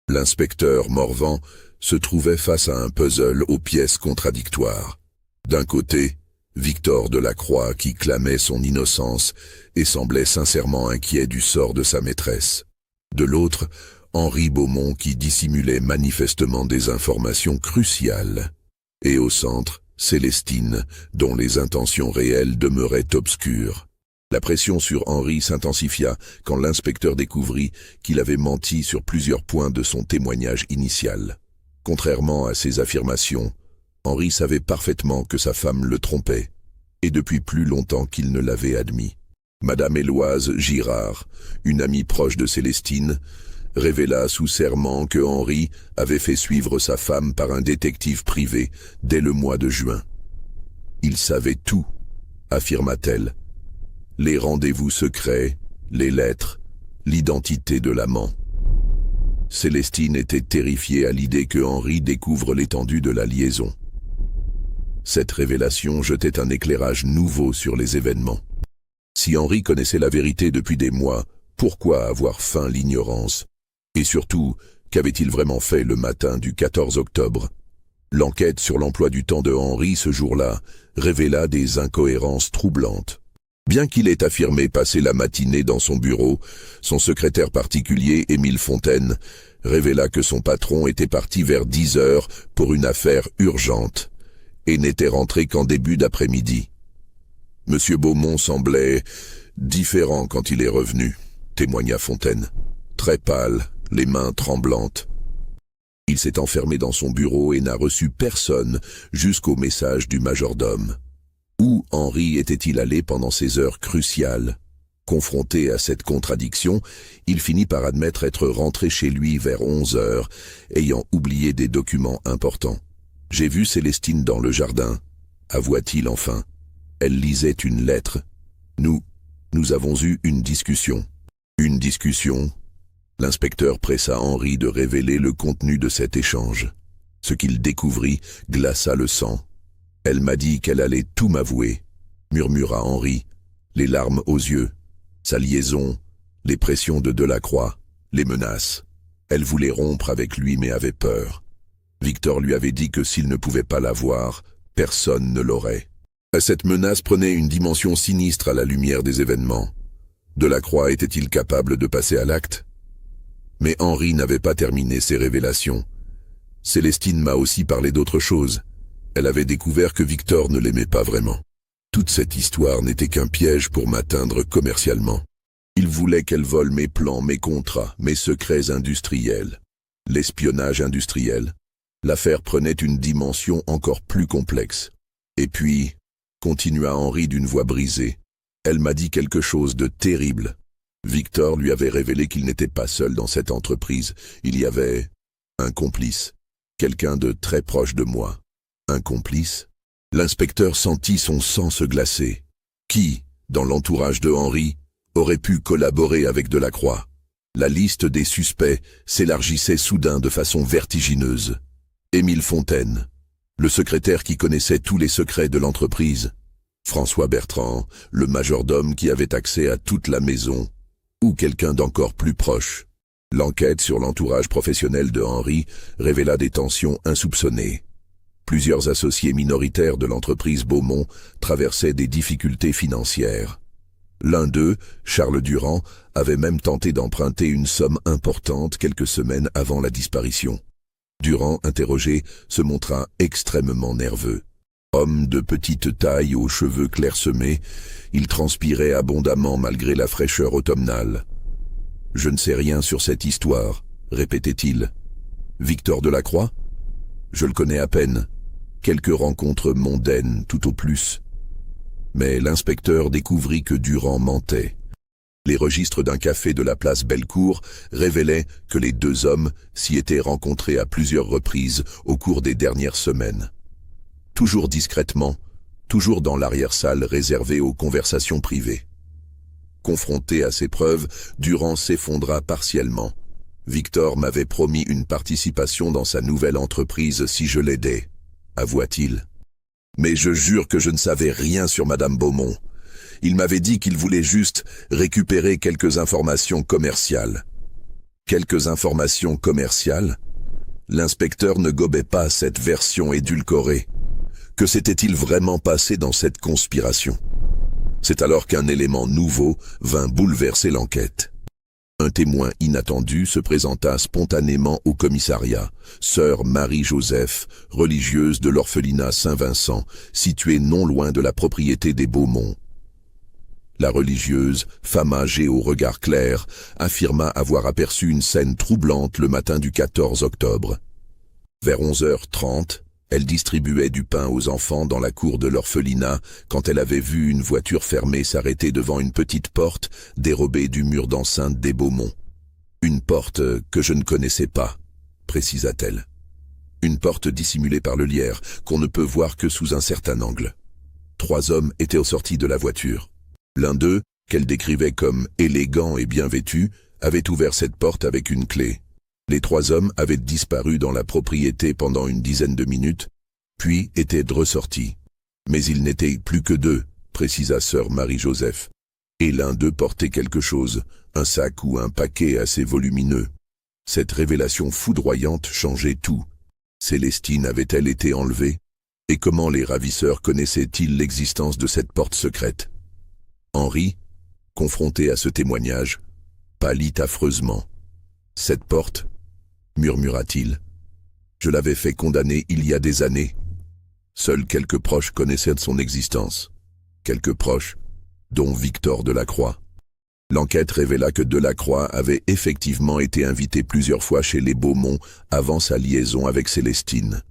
L'inspecteur Morvan se trouvait face à un puzzle aux pièces contradictoires. D'un côté, Victor Delacroix qui clamait son innocence et semblait sincèrement inquiet du sort de sa maîtresse. De l'autre, Henri Beaumont qui dissimulait manifestement des informations cruciales. Et au centre, Célestine, dont les intentions réelles demeuraient obscures. La pression sur Henri s'intensifia quand l'inspecteur découvrit qu'il avait menti sur plusieurs points de son témoignage initial. Contrairement à ses affirmations, Henri savait parfaitement que sa femme le trompait, et depuis plus longtemps qu'il ne l'avait admis. Madame Éloise Girard, une amie proche de Célestine, révéla sous serment que Henri avait fait suivre sa femme par un détective privé dès le mois de juin. Il savait tout, affirma-t-elle. Les rendez-vous secrets, les lettres, l'identité de l'amant. Célestine était terrifiée à l'idée que Henri découvre l'étendue de la liaison. Cette révélation jetait un éclairage nouveau sur les événements. Si Henri connaissait la vérité depuis des mois, pourquoi avoir feint l'ignorance? Et surtout, qu'avait-il vraiment fait le matin du 14 octobre? L'enquête sur l'emploi du temps de Henri ce jour-là révéla des incohérences troublantes. Bien qu'il ait affirmé passer la matinée dans son bureau, son secrétaire particulier, Émile Fontaine, révéla que son patron était parti vers 10 heures pour une affaire urgente et n'était rentré qu'en début d'après-midi. Monsieur Beaumont semblait différent quand il est revenu, témoigna Fontaine. Très pâle, les mains tremblantes. Il s'est enfermé dans son bureau et n'a reçu personne jusqu'au message du majordome. Où Henri était-il allé pendant ces heures cruciales? Confronté à cette contradiction, il finit par admettre être rentré chez lui vers 11 heures, ayant oublié des documents importants. « J'ai vu Célestine dans le jardin », avoua-t-il enfin. Elle lisait une lettre. Nous avons eu une discussion. Une discussion? L'inspecteur pressa Henri de révéler le contenu de cet échange. Ce qu'il découvrit glaça le sang. Elle m'a dit qu'elle allait tout m'avouer, murmura Henri, les larmes aux yeux. Sa liaison, les pressions de Delacroix, les menaces. Elle voulait rompre avec lui mais avait peur. Victor lui avait dit que s'il ne pouvait pas la voir, personne ne l'aurait. Cette menace prenait une dimension sinistre à la lumière des événements. Delacroix était-il capable de passer à l'acte? Mais Henri n'avait pas terminé ses révélations. Célestine m'a aussi parlé d'autre chose. Elle avait découvert que Victor ne l'aimait pas vraiment. Toute cette histoire n'était qu'un piège pour m'atteindre commercialement. Il voulait qu'elle vole mes plans, mes contrats, mes secrets industriels. L'espionnage industriel. L'affaire prenait une dimension encore plus complexe. Et puis, continua Henri d'une voix brisée, elle m'a dit quelque chose de terrible. Victor lui avait révélé qu'il n'était pas seul dans cette entreprise. Il y avait un complice, quelqu'un de très proche de moi. Un complice? L'inspecteur sentit son sang se glacer. Qui, dans l'entourage de Henri, aurait pu collaborer avec Delacroix? La liste des suspects s'élargissait soudain de façon vertigineuse. Émile Fontaine, le secrétaire qui connaissait tous les secrets de l'entreprise, François Bertrand, le majordome qui avait accès à toute la maison, ou quelqu'un d'encore plus proche. L'enquête sur l'entourage professionnel de Henri révéla des tensions insoupçonnées. Plusieurs associés minoritaires de l'entreprise Beaumont traversaient des difficultés financières. L'un d'eux, Charles Durand, avait même tenté d'emprunter une somme importante quelques semaines avant la disparition. Durand, interrogé, se montra extrêmement nerveux. Homme de petite taille aux cheveux clairsemés, il transpirait abondamment malgré la fraîcheur automnale. « Je ne sais rien sur cette histoire », répétait-il. « Victor Delacroix ? Je le connais à peine. Quelques rencontres mondaines, tout au plus. » Mais l'inspecteur découvrit que Durand mentait. Les registres d'un café de la place Bellecour révélaient que les deux hommes s'y étaient rencontrés à plusieurs reprises au cours des dernières semaines. Toujours discrètement, toujours dans l'arrière-salle réservée aux conversations privées. Confronté à ces preuves, Durand s'effondra partiellement. Victor m'avait promis une participation dans sa nouvelle entreprise si je l'aidais, avoua-t-il. Mais je jure que je ne savais rien sur Madame Beaumont. Il m'avait dit qu'il voulait juste récupérer quelques informations commerciales. Quelques informations commerciales ? L'inspecteur ne gobait pas cette version édulcorée. Que s'était-il vraiment passé dans cette conspiration ? C'est alors qu'un élément nouveau vint bouleverser l'enquête. Un témoin inattendu se présenta spontanément au commissariat, sœur Marie-Joseph, religieuse de l'orphelinat Saint-Vincent, située non loin de la propriété des Beaumont. La religieuse, femme âgée au regard clair, affirma avoir aperçu une scène troublante le matin du 14 octobre. Vers 11h30, elle distribuait du pain aux enfants dans la cour de l'orphelinat quand elle avait vu une voiture fermée s'arrêter devant une petite porte dérobée du mur d'enceinte des Beaumont. Une porte que je ne connaissais pas, précisa-t-elle. Une porte dissimulée par le lierre qu'on ne peut voir que sous un certain angle. 3 hommes étaient aux sorties de la voiture. L'un d'eux, qu'elle décrivait comme élégant et bien vêtu, avait ouvert cette porte avec une clé. Les 3 hommes avaient disparu dans la propriété pendant une dizaine de minutes, puis étaient ressortis. Mais ils n'étaient plus que 2, précisa sœur Marie-Joseph. Et l'un d'eux portait quelque chose, un sac ou un paquet assez volumineux. Cette révélation foudroyante changeait tout. Célestine avait-elle été enlevée? Et comment les ravisseurs connaissaient-ils l'existence de cette porte secrète? Henri, confronté à ce témoignage, pâlit affreusement. « Cette porte ?» murmura-t-il. « Je l'avais fait condamner il y a des années. » Seuls quelques proches connaissaient de son existence. Quelques proches, dont Victor Delacroix. L'enquête révéla que Delacroix avait effectivement été invité plusieurs fois chez les Beaumont avant sa liaison avec Célestine.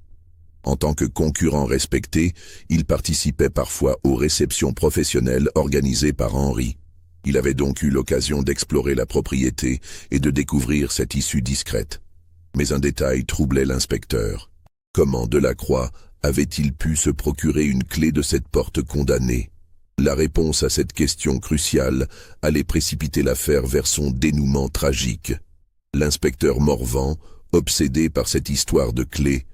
En tant que concurrent respecté, il participait parfois aux réceptions professionnelles organisées par Henri. Il avait donc eu l'occasion d'explorer la propriété et de découvrir cette issue discrète. Mais un détail troublait l'inspecteur. Comment Delacroix avait-il pu se procurer une clé de cette porte condamnée? La réponse à cette question cruciale allait précipiter l'affaire vers son dénouement tragique. L'inspecteur Morvan, obsédé par cette histoire de clé,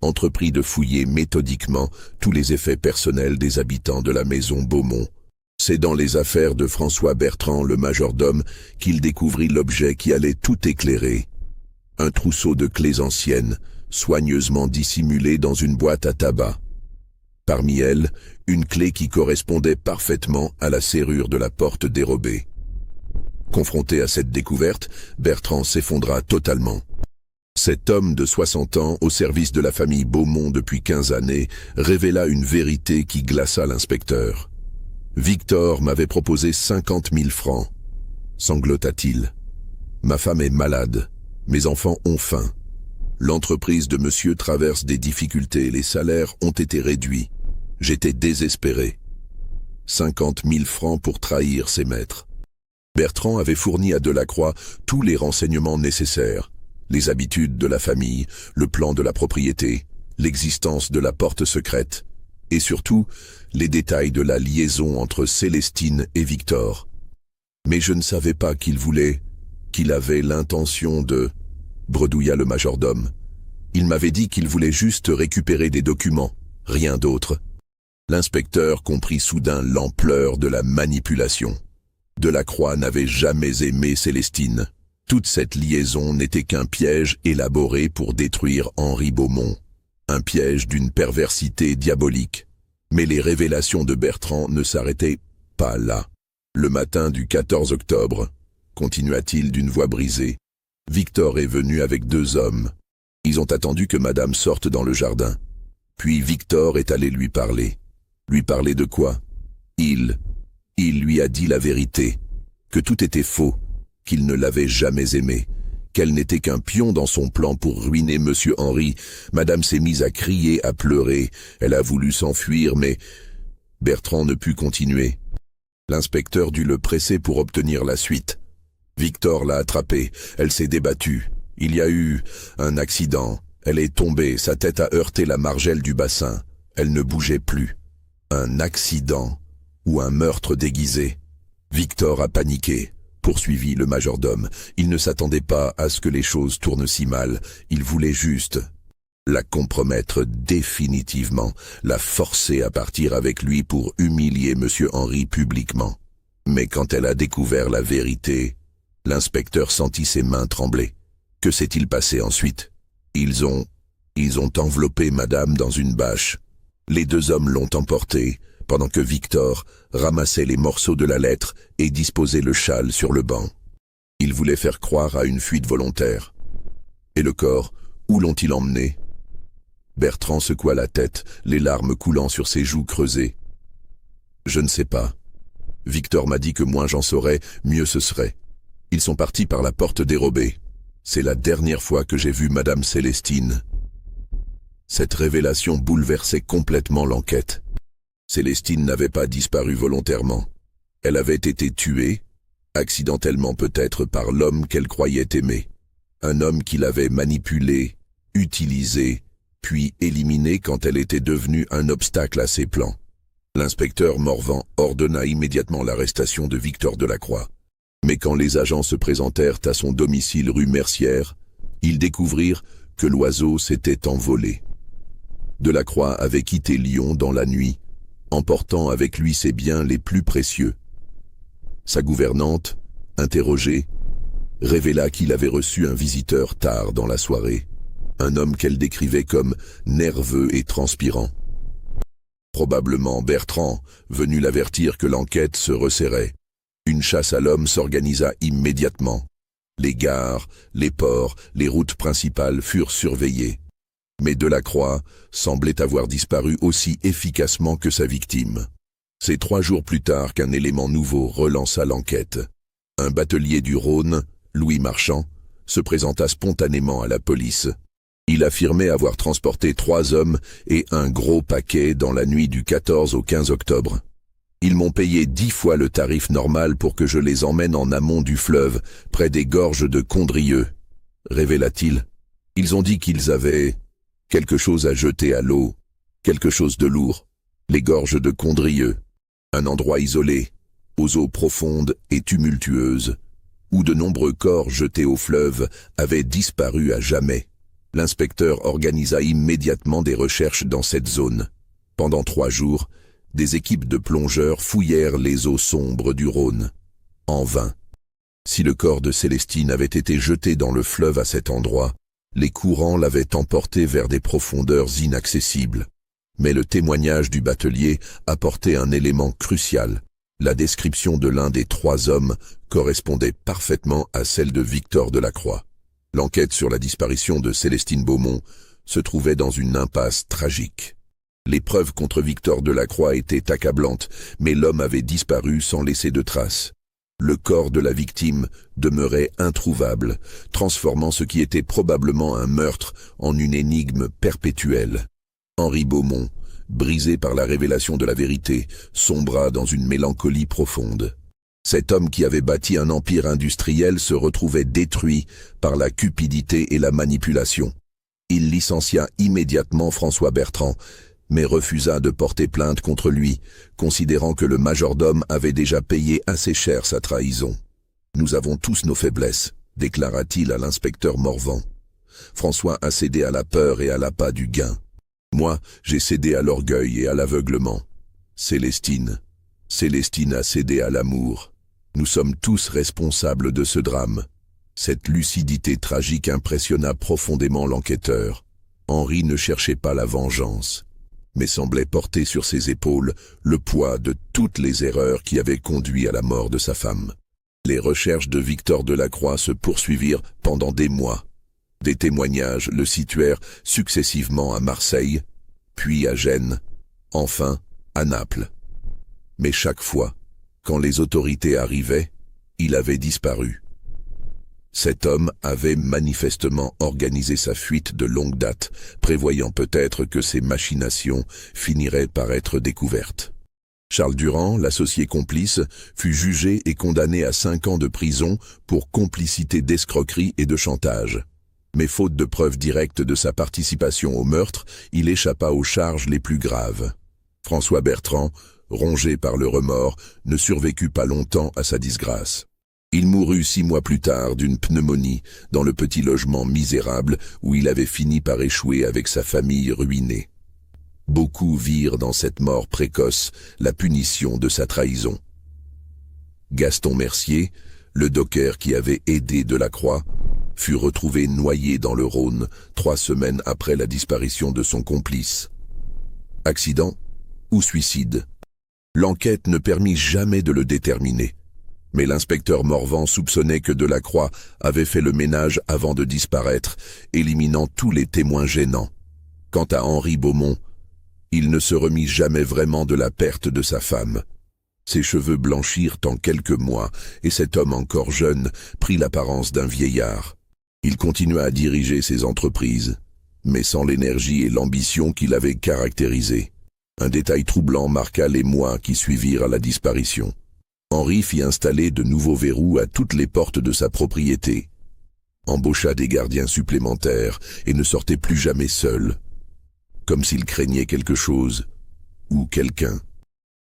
entreprit de fouiller méthodiquement tous les effets personnels des habitants de la maison Beaumont. C'est dans les affaires de François Bertrand, le majordome, qu'il découvrit l'objet qui allait tout éclairer. Un trousseau de clés anciennes, soigneusement dissimulé dans une boîte à tabac. Parmi elles, une clé qui correspondait parfaitement à la serrure de la porte dérobée. Confronté à cette découverte, Bertrand s'effondra totalement. Cet homme de 60 ans, au service de la famille Beaumont depuis 15 années, révéla une vérité qui glaça l'inspecteur. « Victor m'avait proposé 50 000 francs, sanglota-t-il. Ma femme est malade, mes enfants ont faim. L'entreprise de monsieur traverse des difficultés, les salaires ont été réduits. J'étais désespéré. 50 000 francs pour trahir ses maîtres. » Bertrand avait fourni à Delacroix tous les renseignements nécessaires. Les habitudes de la famille, le plan de la propriété, l'existence de la porte secrète, et surtout, les détails de la liaison entre Célestine et Victor. Mais je ne savais pas qu'il voulait qu'il avait l'intention de... bredouilla le majordome. Il m'avait dit qu'il voulait juste récupérer des documents, rien d'autre. L'inspecteur comprit soudain l'ampleur de la manipulation. Delacroix n'avait jamais aimé Célestine. Toute cette liaison n'était qu'un piège élaboré pour détruire Henri Beaumont. Un piège d'une perversité diabolique. Mais les révélations de Bertrand ne s'arrêtaient pas là. Le matin du 14 octobre, continua-t-il d'une voix brisée, Victor est venu avec 2 hommes. Ils ont attendu que madame sorte dans le jardin. Puis Victor est allé lui parler. Lui parler de quoi? Il lui a dit la vérité, que tout était faux, qu'il ne l'avait jamais aimée, qu'elle n'était qu'un pion dans son plan pour ruiner monsieur Henri. Madame s'est mise à crier, à pleurer, elle a voulu s'enfuir, mais Bertrand ne put continuer. L'inspecteur dut le presser pour obtenir la suite. Victor l'a attrapée, elle s'est débattue. Il y a eu un accident, elle est tombée, sa tête a heurté la margelle du bassin, elle ne bougeait plus. Un accident ou un meurtre déguisé. Victor a paniqué, poursuivit le majordome. Il ne s'attendait pas à ce que les choses tournent si mal, il voulait juste la compromettre définitivement, la forcer à partir avec lui pour humilier monsieur Henri publiquement. Mais quand elle a découvert la vérité, l'inspecteur sentit ses mains trembler. Que s'est-il passé ensuite? Ils ont enveloppé madame dans une bâche. Les 2 hommes l'ont emportée, pendant que Victor ramassait les morceaux de la lettre et disposait le châle sur le banc. Ils voulaient faire croire à une fuite volontaire. Et le corps, où l'ont-ils emmené? Bertrand secoua la tête, les larmes coulant sur ses joues creusées. Je ne sais pas. Victor m'a dit que moins j'en saurais, mieux ce serait. Ils sont partis par la porte dérobée. C'est la dernière fois que j'ai vu madame Célestine. Cette révélation bouleversait complètement l'enquête. Célestine n'avait pas disparu volontairement. Elle avait été tuée, accidentellement peut-être par l'homme qu'elle croyait aimer. Un homme qui l'avait manipulée, utilisée, puis éliminée quand elle était devenue un obstacle à ses plans. L'inspecteur Morvan ordonna immédiatement l'arrestation de Victor Delacroix. Mais quand les agents se présentèrent à son domicile rue Mercière, ils découvrirent que l'oiseau s'était envolé. Delacroix avait quitté Lyon dans la nuit, emportant avec lui ses biens les plus précieux. Sa gouvernante, interrogée, révéla qu'il avait reçu un visiteur tard dans la soirée, un homme qu'elle décrivait comme nerveux et transpirant. Probablement Bertrand, venu l'avertir que l'enquête se resserrait. Une chasse à l'homme s'organisa immédiatement. Les gares, les ports, les routes principales furent surveillées. Mais Delacroix semblait avoir disparu aussi efficacement que sa victime. C'est 3 jours plus tard qu'un élément nouveau relança l'enquête. Un batelier du Rhône, Louis Marchand, se présenta spontanément à la police. Il affirmait avoir transporté 3 hommes et un gros paquet dans la nuit du 14 au 15 octobre. Ils m'ont payé 10 fois le tarif normal pour que je les emmène en amont du fleuve, près des gorges de Condrieu, révéla-t-il. Ils ont dit qu'ils avaient quelque chose à jeter à l'eau, quelque chose de lourd, les gorges de Condrieu, un endroit isolé, aux eaux profondes et tumultueuses, où de nombreux corps jetés au fleuve avaient disparu à jamais. L'inspecteur organisa immédiatement des recherches dans cette zone. Pendant 3 jours, des équipes de plongeurs fouillèrent les eaux sombres du Rhône. En vain. Si le corps de Célestine avait été jeté dans le fleuve à cet endroit, les courants l'avaient emporté vers des profondeurs inaccessibles. Mais le témoignage du batelier apportait un élément crucial. La description de l'un des 3 hommes correspondait parfaitement à celle de Victor Delacroix. L'enquête sur la disparition de Célestine Beaumont se trouvait dans une impasse tragique. Les preuves contre Victor Delacroix étaient accablantes, mais l'homme avait disparu sans laisser de traces. Le corps de la victime demeurait introuvable, transformant ce qui était probablement un meurtre en une énigme perpétuelle. Henri Beaumont, brisé par la révélation de la vérité, sombra dans une mélancolie profonde. Cet homme qui avait bâti un empire industriel se retrouvait détruit par la cupidité et la manipulation. Il licencia immédiatement François Bertrand, mais refusa de porter plainte contre lui, considérant que le majordome avait déjà payé assez cher sa trahison. Nous avons tous nos faiblesses, déclara-t-il à l'inspecteur Morvan. François a cédé à la peur et à l'appât du gain. Moi, j'ai cédé à l'orgueil et à l'aveuglement. Célestine a cédé à l'amour. Nous sommes tous responsables de ce drame. Cette lucidité tragique impressionna profondément l'enquêteur. Henri ne cherchait pas la vengeance, mais semblait porter sur ses épaules le poids de toutes les erreurs qui avaient conduit à la mort de sa femme. Les recherches de Victor Delacroix se poursuivirent pendant des mois. Des témoignages le situèrent successivement à Marseille, puis à Gênes, enfin à Naples. Mais chaque fois, quand les autorités arrivaient, il avait disparu. Cet homme avait manifestement organisé sa fuite de longue date, prévoyant peut-être que ses machinations finiraient par être découvertes. Charles Durand, l'associé complice, fut jugé et condamné à 5 ans de prison pour complicité d'escroquerie et de chantage. Mais faute de preuves directes de sa participation au meurtre, il échappa aux charges les plus graves. François Bertrand, rongé par le remords, ne survécut pas longtemps à sa disgrâce. Il mourut 6 mois plus tard d'une pneumonie dans le petit logement misérable où il avait fini par échouer avec sa famille ruinée. Beaucoup virent dans cette mort précoce la punition de sa trahison. Gaston Mercier, le docker qui avait aidé Delacroix, fut retrouvé noyé dans le Rhône 3 semaines après la disparition de son complice. Accident ou suicide? L'enquête ne permit jamais de le déterminer. Mais l'inspecteur Morvan soupçonnait que Delacroix avait fait le ménage avant de disparaître, éliminant tous les témoins gênants. Quant à Henri Beaumont, il ne se remit jamais vraiment de la perte de sa femme. Ses cheveux blanchirent en quelques mois, et cet homme encore jeune prit l'apparence d'un vieillard. Il continua à diriger ses entreprises, mais sans l'énergie et l'ambition qui l'avaient caractérisé. Un détail troublant marqua les mois qui suivirent à la disparition. Henri fit installer de nouveaux verrous à toutes les portes de sa propriété, embaucha des gardiens supplémentaires et ne sortait plus jamais seul, comme s'il craignait quelque chose ou quelqu'un.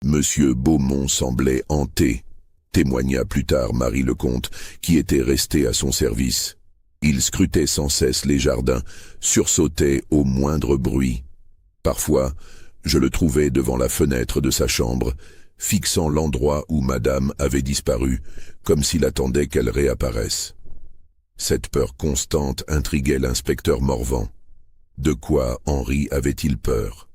Monsieur Beaumont semblait hanté, témoigna plus tard Marie Lecomte, qui était restée à son service. Il scrutait sans cesse les jardins, sursautait au moindre bruit. Parfois, je le trouvais devant la fenêtre de sa chambre, fixant l'endroit où madame avait disparu, comme s'il attendait qu'elle réapparaisse. Cette peur constante intriguait l'inspecteur Morvan. De quoi Henri avait-il peur?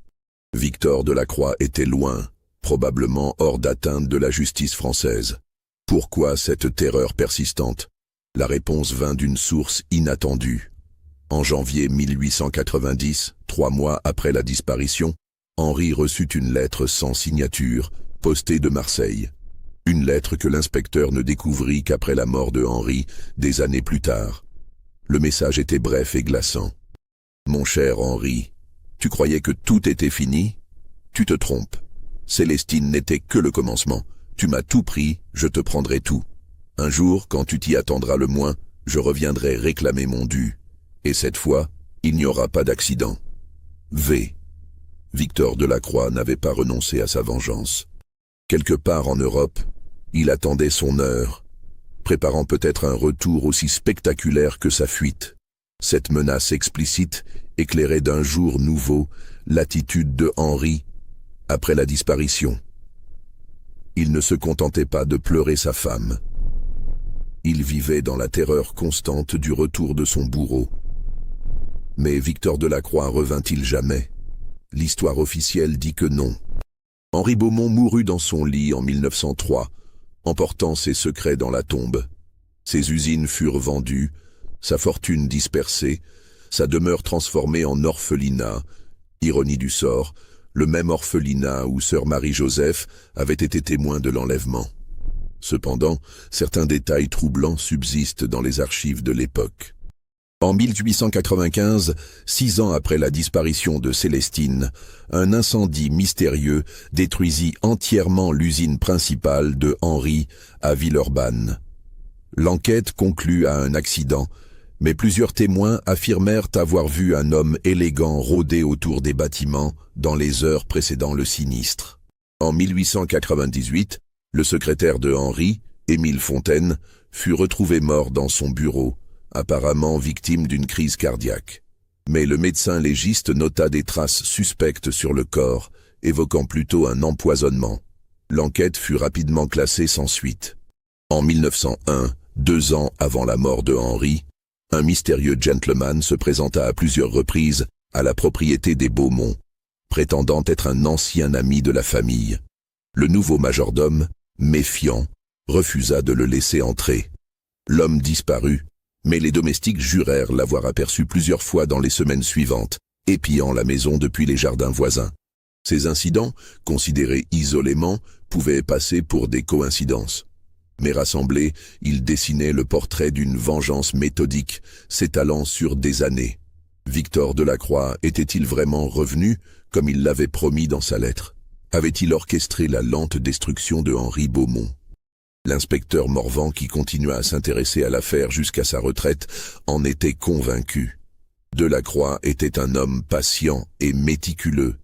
Victor Delacroix était loin, probablement hors d'atteinte de la justice française. Pourquoi cette terreur persistante? La réponse vint d'une source inattendue. En janvier 1890, 3 mois après la disparition, Henri reçut une lettre sans signature, postée de Marseille. Une lettre que l'inspecteur ne découvrit qu'après la mort de Henri, des années plus tard. Le message était bref et glaçant. « Mon cher Henri, tu croyais que tout était fini? Tu te trompes. Célestine n'était que le commencement. Tu m'as tout pris, je te prendrai tout. Un jour, quand tu t'y attendras le moins, je reviendrai réclamer mon dû. Et cette fois, il n'y aura pas d'accident. V. » Victor Delacroix n'avait pas renoncé à sa vengeance. Quelque part en Europe, il attendait son heure, préparant peut-être un retour aussi spectaculaire que sa fuite. Cette menace explicite éclairait d'un jour nouveau l'attitude de Henri après la disparition. Il ne se contentait pas de pleurer sa femme. Il vivait dans la terreur constante du retour de son bourreau. Mais Victor Delacroix revint-il jamais? L'histoire officielle dit que non. Henri Beaumont mourut dans son lit en 1903, emportant ses secrets dans la tombe. Ses usines furent vendues, sa fortune dispersée, sa demeure transformée en orphelinat. Ironie du sort, le même orphelinat où sœur Marie-Joseph avait été témoin de l'enlèvement. Cependant, certains détails troublants subsistent dans les archives de l'époque. En 1895, 6 ans après la disparition de Célestine, un incendie mystérieux détruisit entièrement l'usine principale de Henri à Villeurbanne. L'enquête conclut à un accident, mais plusieurs témoins affirmèrent avoir vu un homme élégant rôder autour des bâtiments dans les heures précédant le sinistre. En 1898, le secrétaire de Henri, Émile Fontaine, fut retrouvé mort dans son bureau, apparemment victime d'une crise cardiaque. Mais le médecin légiste nota des traces suspectes sur le corps, évoquant plutôt un empoisonnement. L'enquête fut rapidement classée sans suite. En 1901, 2 ans avant la mort de Henri, un mystérieux gentleman se présenta à plusieurs reprises à la propriété des Beaumont, prétendant être un ancien ami de la famille. Le nouveau majordome, méfiant, refusa de le laisser entrer. L'homme disparut, mais les domestiques jurèrent l'avoir aperçu plusieurs fois dans les semaines suivantes, épiant la maison depuis les jardins voisins. Ces incidents, considérés isolément, pouvaient passer pour des coïncidences. Mais rassemblés, ils dessinaient le portrait d'une vengeance méthodique, s'étalant sur des années. Victor Delacroix était-il vraiment revenu, comme il l'avait promis dans sa lettre? Avait-il orchestré la lente destruction de Henri Beaumont? L'inspecteur Morvan, qui continua à s'intéresser à l'affaire jusqu'à sa retraite, en était convaincu. Delacroix était un homme patient et méticuleux,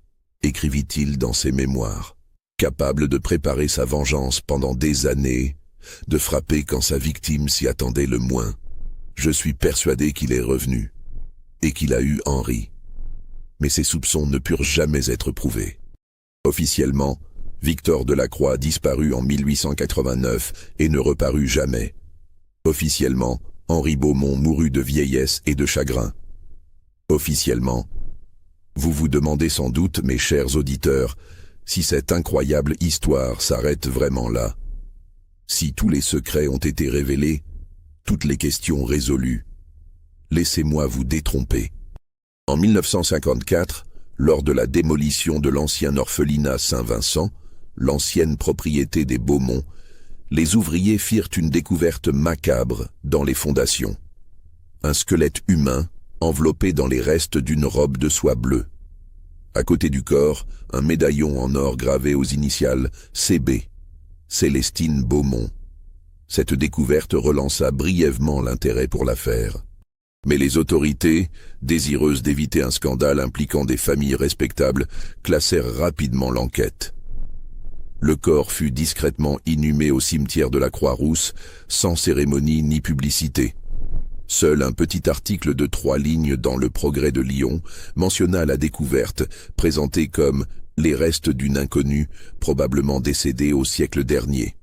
écrivit-il dans ses mémoires, capable de préparer sa vengeance pendant des années, de frapper quand sa victime s'y attendait le moins. Je suis persuadé qu'il est revenu, et qu'il a eu Henri. Mais ses soupçons ne purent jamais être prouvés. Officiellement, Victor Delacroix disparut en 1889 et ne reparut jamais. Officiellement, Henri Beaumont mourut de vieillesse et de chagrin. Officiellement, vous vous demandez sans doute, mes chers auditeurs, si cette incroyable histoire s'arrête vraiment là. Si tous les secrets ont été révélés, toutes les questions résolues. Laissez-moi vous détromper. En 1954, lors de la démolition de l'ancien orphelinat Saint-Vincent, l'ancienne propriété des Beaumont, les ouvriers firent une découverte macabre dans les fondations. Un squelette humain enveloppé dans les restes d'une robe de soie bleue. À côté du corps, un médaillon en or gravé aux initiales CB, Célestine Beaumont. Cette découverte relança brièvement l'intérêt pour l'affaire. Mais les autorités, désireuses d'éviter un scandale impliquant des familles respectables, classèrent rapidement l'enquête. Le corps fut discrètement inhumé au cimetière de la Croix-Rousse, sans cérémonie ni publicité. Seul un petit article de 3 lignes dans Le Progrès de Lyon mentionna la découverte, présentée comme « les restes d'une inconnue, probablement décédée au siècle dernier ».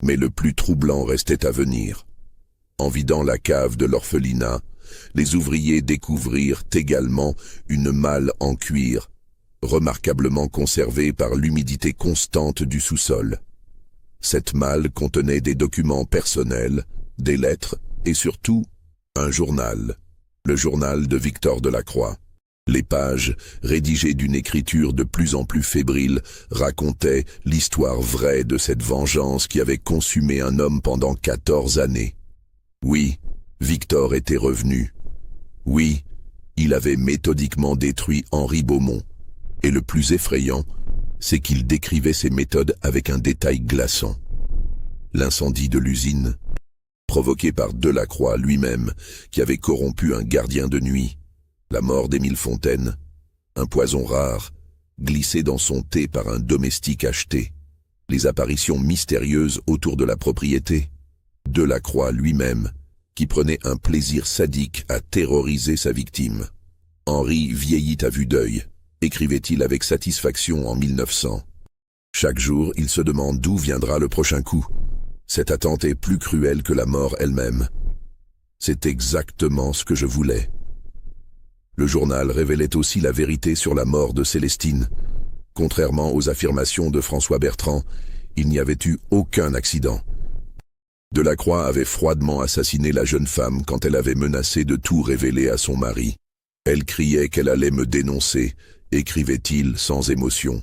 Mais le plus troublant restait à venir. En vidant la cave de l'orphelinat, les ouvriers découvrirent également une malle en cuir, remarquablement conservée par l'humidité constante du sous-sol. Cette malle contenait des documents personnels, des lettres et surtout un journal, le journal de Victor Delacroix. Les pages, rédigées d'une écriture de plus en plus fébrile, racontaient l'histoire vraie de cette vengeance qui avait consumé un homme pendant 14 années. Oui, Victor était revenu. Oui, il avait méthodiquement détruit Henri Beaumont. Et le plus effrayant, c'est qu'il décrivait ses méthodes avec un détail glaçant. L'incendie de l'usine, provoqué par Delacroix lui-même, qui avait corrompu un gardien de nuit, la mort d'Émile Fontaine, un poison rare, glissé dans son thé par un domestique acheté, les apparitions mystérieuses autour de la propriété, Delacroix lui-même, qui prenait un plaisir sadique à terroriser sa victime. Henri vieillit à vue d'œil, écrivait-il avec satisfaction en 1900. Chaque jour, il se demande d'où viendra le prochain coup. Cette attente est plus cruelle que la mort elle-même. C'est exactement ce que je voulais. Le journal révélait aussi la vérité sur la mort de Célestine. Contrairement aux affirmations de François Bertrand, il n'y avait eu aucun accident. Delacroix avait froidement assassiné la jeune femme quand elle avait menacé de tout révéler à son mari. Elle criait qu'elle allait me dénoncer, écrivait-il sans émotion.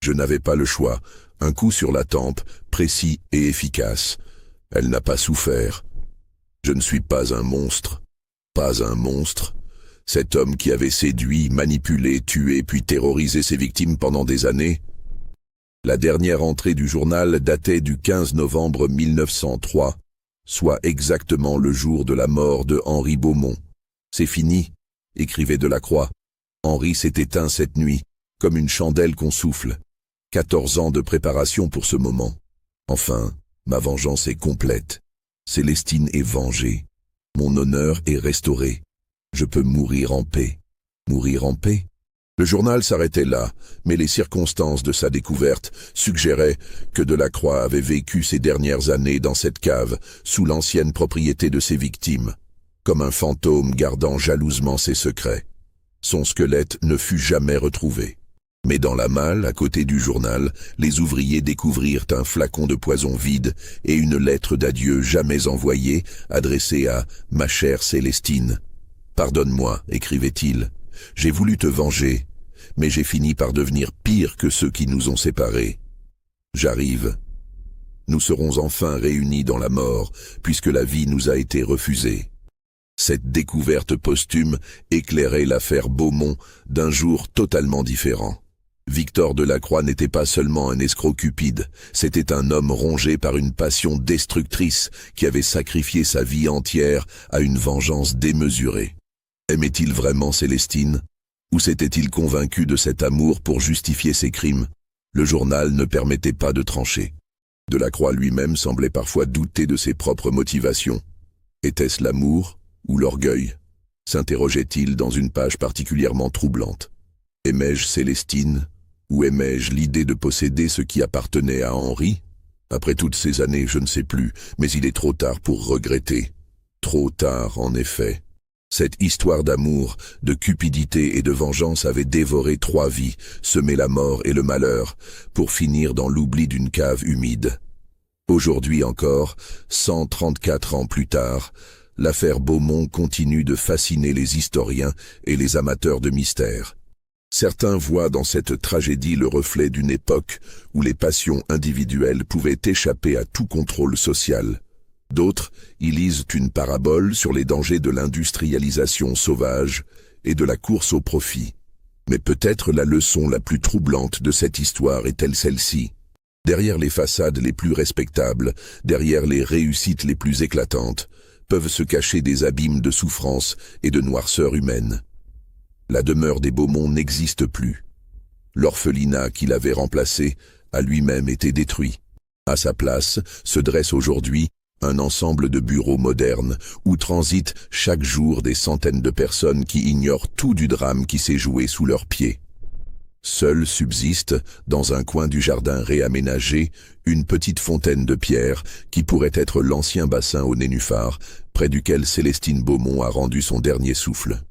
Je n'avais pas le choix, un coup sur la tempe, précis et efficace. Elle n'a pas souffert. Je ne suis pas un monstre. Pas un monstre. Cet homme qui avait séduit, manipulé, tué puis terrorisé ses victimes pendant des années. La dernière entrée du journal datait du 15 novembre 1903, soit exactement le jour de la mort de Henri Beaumont. C'est fini, écrivait Delacroix. Henri s'est éteint cette nuit, comme une chandelle qu'on souffle. 14 ans de préparation pour ce moment. Enfin, ma vengeance est complète. Célestine est vengée. Mon honneur est restauré. Je peux mourir en paix. Mourir en paix? Le journal s'arrêtait là, mais les circonstances de sa découverte suggéraient que Delacroix avait vécu ses dernières années dans cette cave, sous l'ancienne propriété de ses victimes, comme un fantôme gardant jalousement ses secrets. Son squelette ne fut jamais retrouvé. Mais dans la malle, à côté du journal, les ouvriers découvrirent un flacon de poison vide et une lettre d'adieu jamais envoyée, adressée à « Ma chère Célestine ». « Pardonne-moi », écrivait-il, « j'ai voulu te venger, mais j'ai fini par devenir pire que ceux qui nous ont séparés. J'arrive. Nous serons enfin réunis dans la mort, puisque la vie nous a été refusée. » Cette découverte posthume éclairait l'affaire Beaumont d'un jour totalement différent. Victor Delacroix n'était pas seulement un escroc cupide, c'était un homme rongé par une passion destructrice qui avait sacrifié sa vie entière à une vengeance démesurée. Aimait-il vraiment Célestine? Ou s'était-il convaincu de cet amour pour justifier ses crimes? Le journal ne permettait pas de trancher. Delacroix lui-même semblait parfois douter de ses propres motivations. Était-ce l'amour ou l'orgueil? S'interrogeait-il dans une page particulièrement troublante. Aimais-je Célestine, ou aimais-je l'idée de posséder ce qui appartenait à Henri? Après toutes ces années, je ne sais plus, mais il est trop tard pour regretter. Trop tard, en effet. Cette histoire d'amour, de cupidité et de vengeance avait dévoré 3 vies, semé la mort et le malheur, pour finir dans l'oubli d'une cave humide. Aujourd'hui encore, 134 ans plus tard, l'affaire Beaumont continue de fasciner les historiens et les amateurs de mystère. Certains voient dans cette tragédie le reflet d'une époque où les passions individuelles pouvaient échapper à tout contrôle social. D'autres y lisent une parabole sur les dangers de l'industrialisation sauvage et de la course au profit. Mais peut-être la leçon la plus troublante de cette histoire est-elle celle-ci. Derrière les façades les plus respectables, derrière les réussites les plus éclatantes, peuvent se cacher des abîmes de souffrance et de noirceur humaine. La demeure des Beaumont n'existe plus. L'orphelinat qui l'avait remplacé a lui-même été détruit. À sa place se dresse aujourd'hui un ensemble de bureaux modernes où transitent chaque jour des centaines de personnes qui ignorent tout du drame qui s'est joué sous leurs pieds. Seule subsiste, dans un coin du jardin réaménagé, une petite fontaine de pierre qui pourrait être l'ancien bassin au nénuphar, près duquel Célestine Beaumont a rendu son dernier souffle.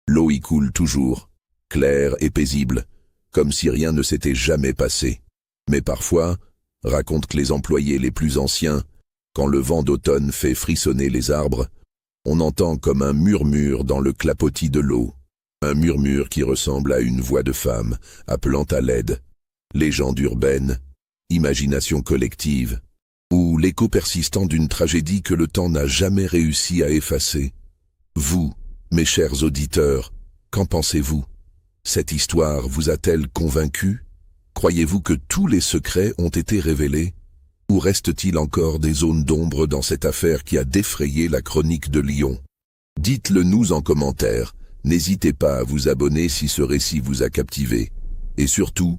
L'eau y coule toujours, claire et paisible, comme si rien ne s'était jamais passé. Mais parfois, racontent les employés les plus anciens, quand le vent d'automne fait frissonner les arbres, on entend comme un murmure dans le clapotis de l'eau. Un murmure qui ressemble à une voix de femme, appelant à l'aide. Légende urbaine, imagination collective, ou l'écho persistant d'une tragédie que le temps n'a jamais réussi à effacer. Vous, mes chers auditeurs, qu'en pensez-vous? Cette histoire vous a-t-elle convaincu? Croyez-vous que tous les secrets ont été révélés? Ou reste-t-il encore des zones d'ombre dans cette affaire qui a défrayé la chronique de Lyon? Dites-le nous en commentaire. N'hésitez pas à vous abonner si ce récit vous a captivé. Et surtout,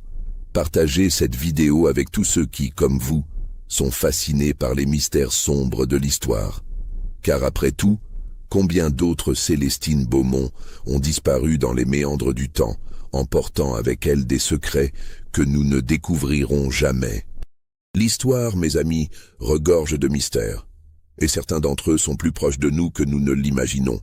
partagez cette vidéo avec tous ceux qui, comme vous, sont fascinés par les mystères sombres de l'histoire. Car après tout, combien d'autres Célestine Beaumont ont disparu dans les méandres du temps, emportant avec elles des secrets que nous ne découvrirons jamais. L'histoire, mes amis, regorge de mystères, et certains d'entre eux sont plus proches de nous que nous ne l'imaginons.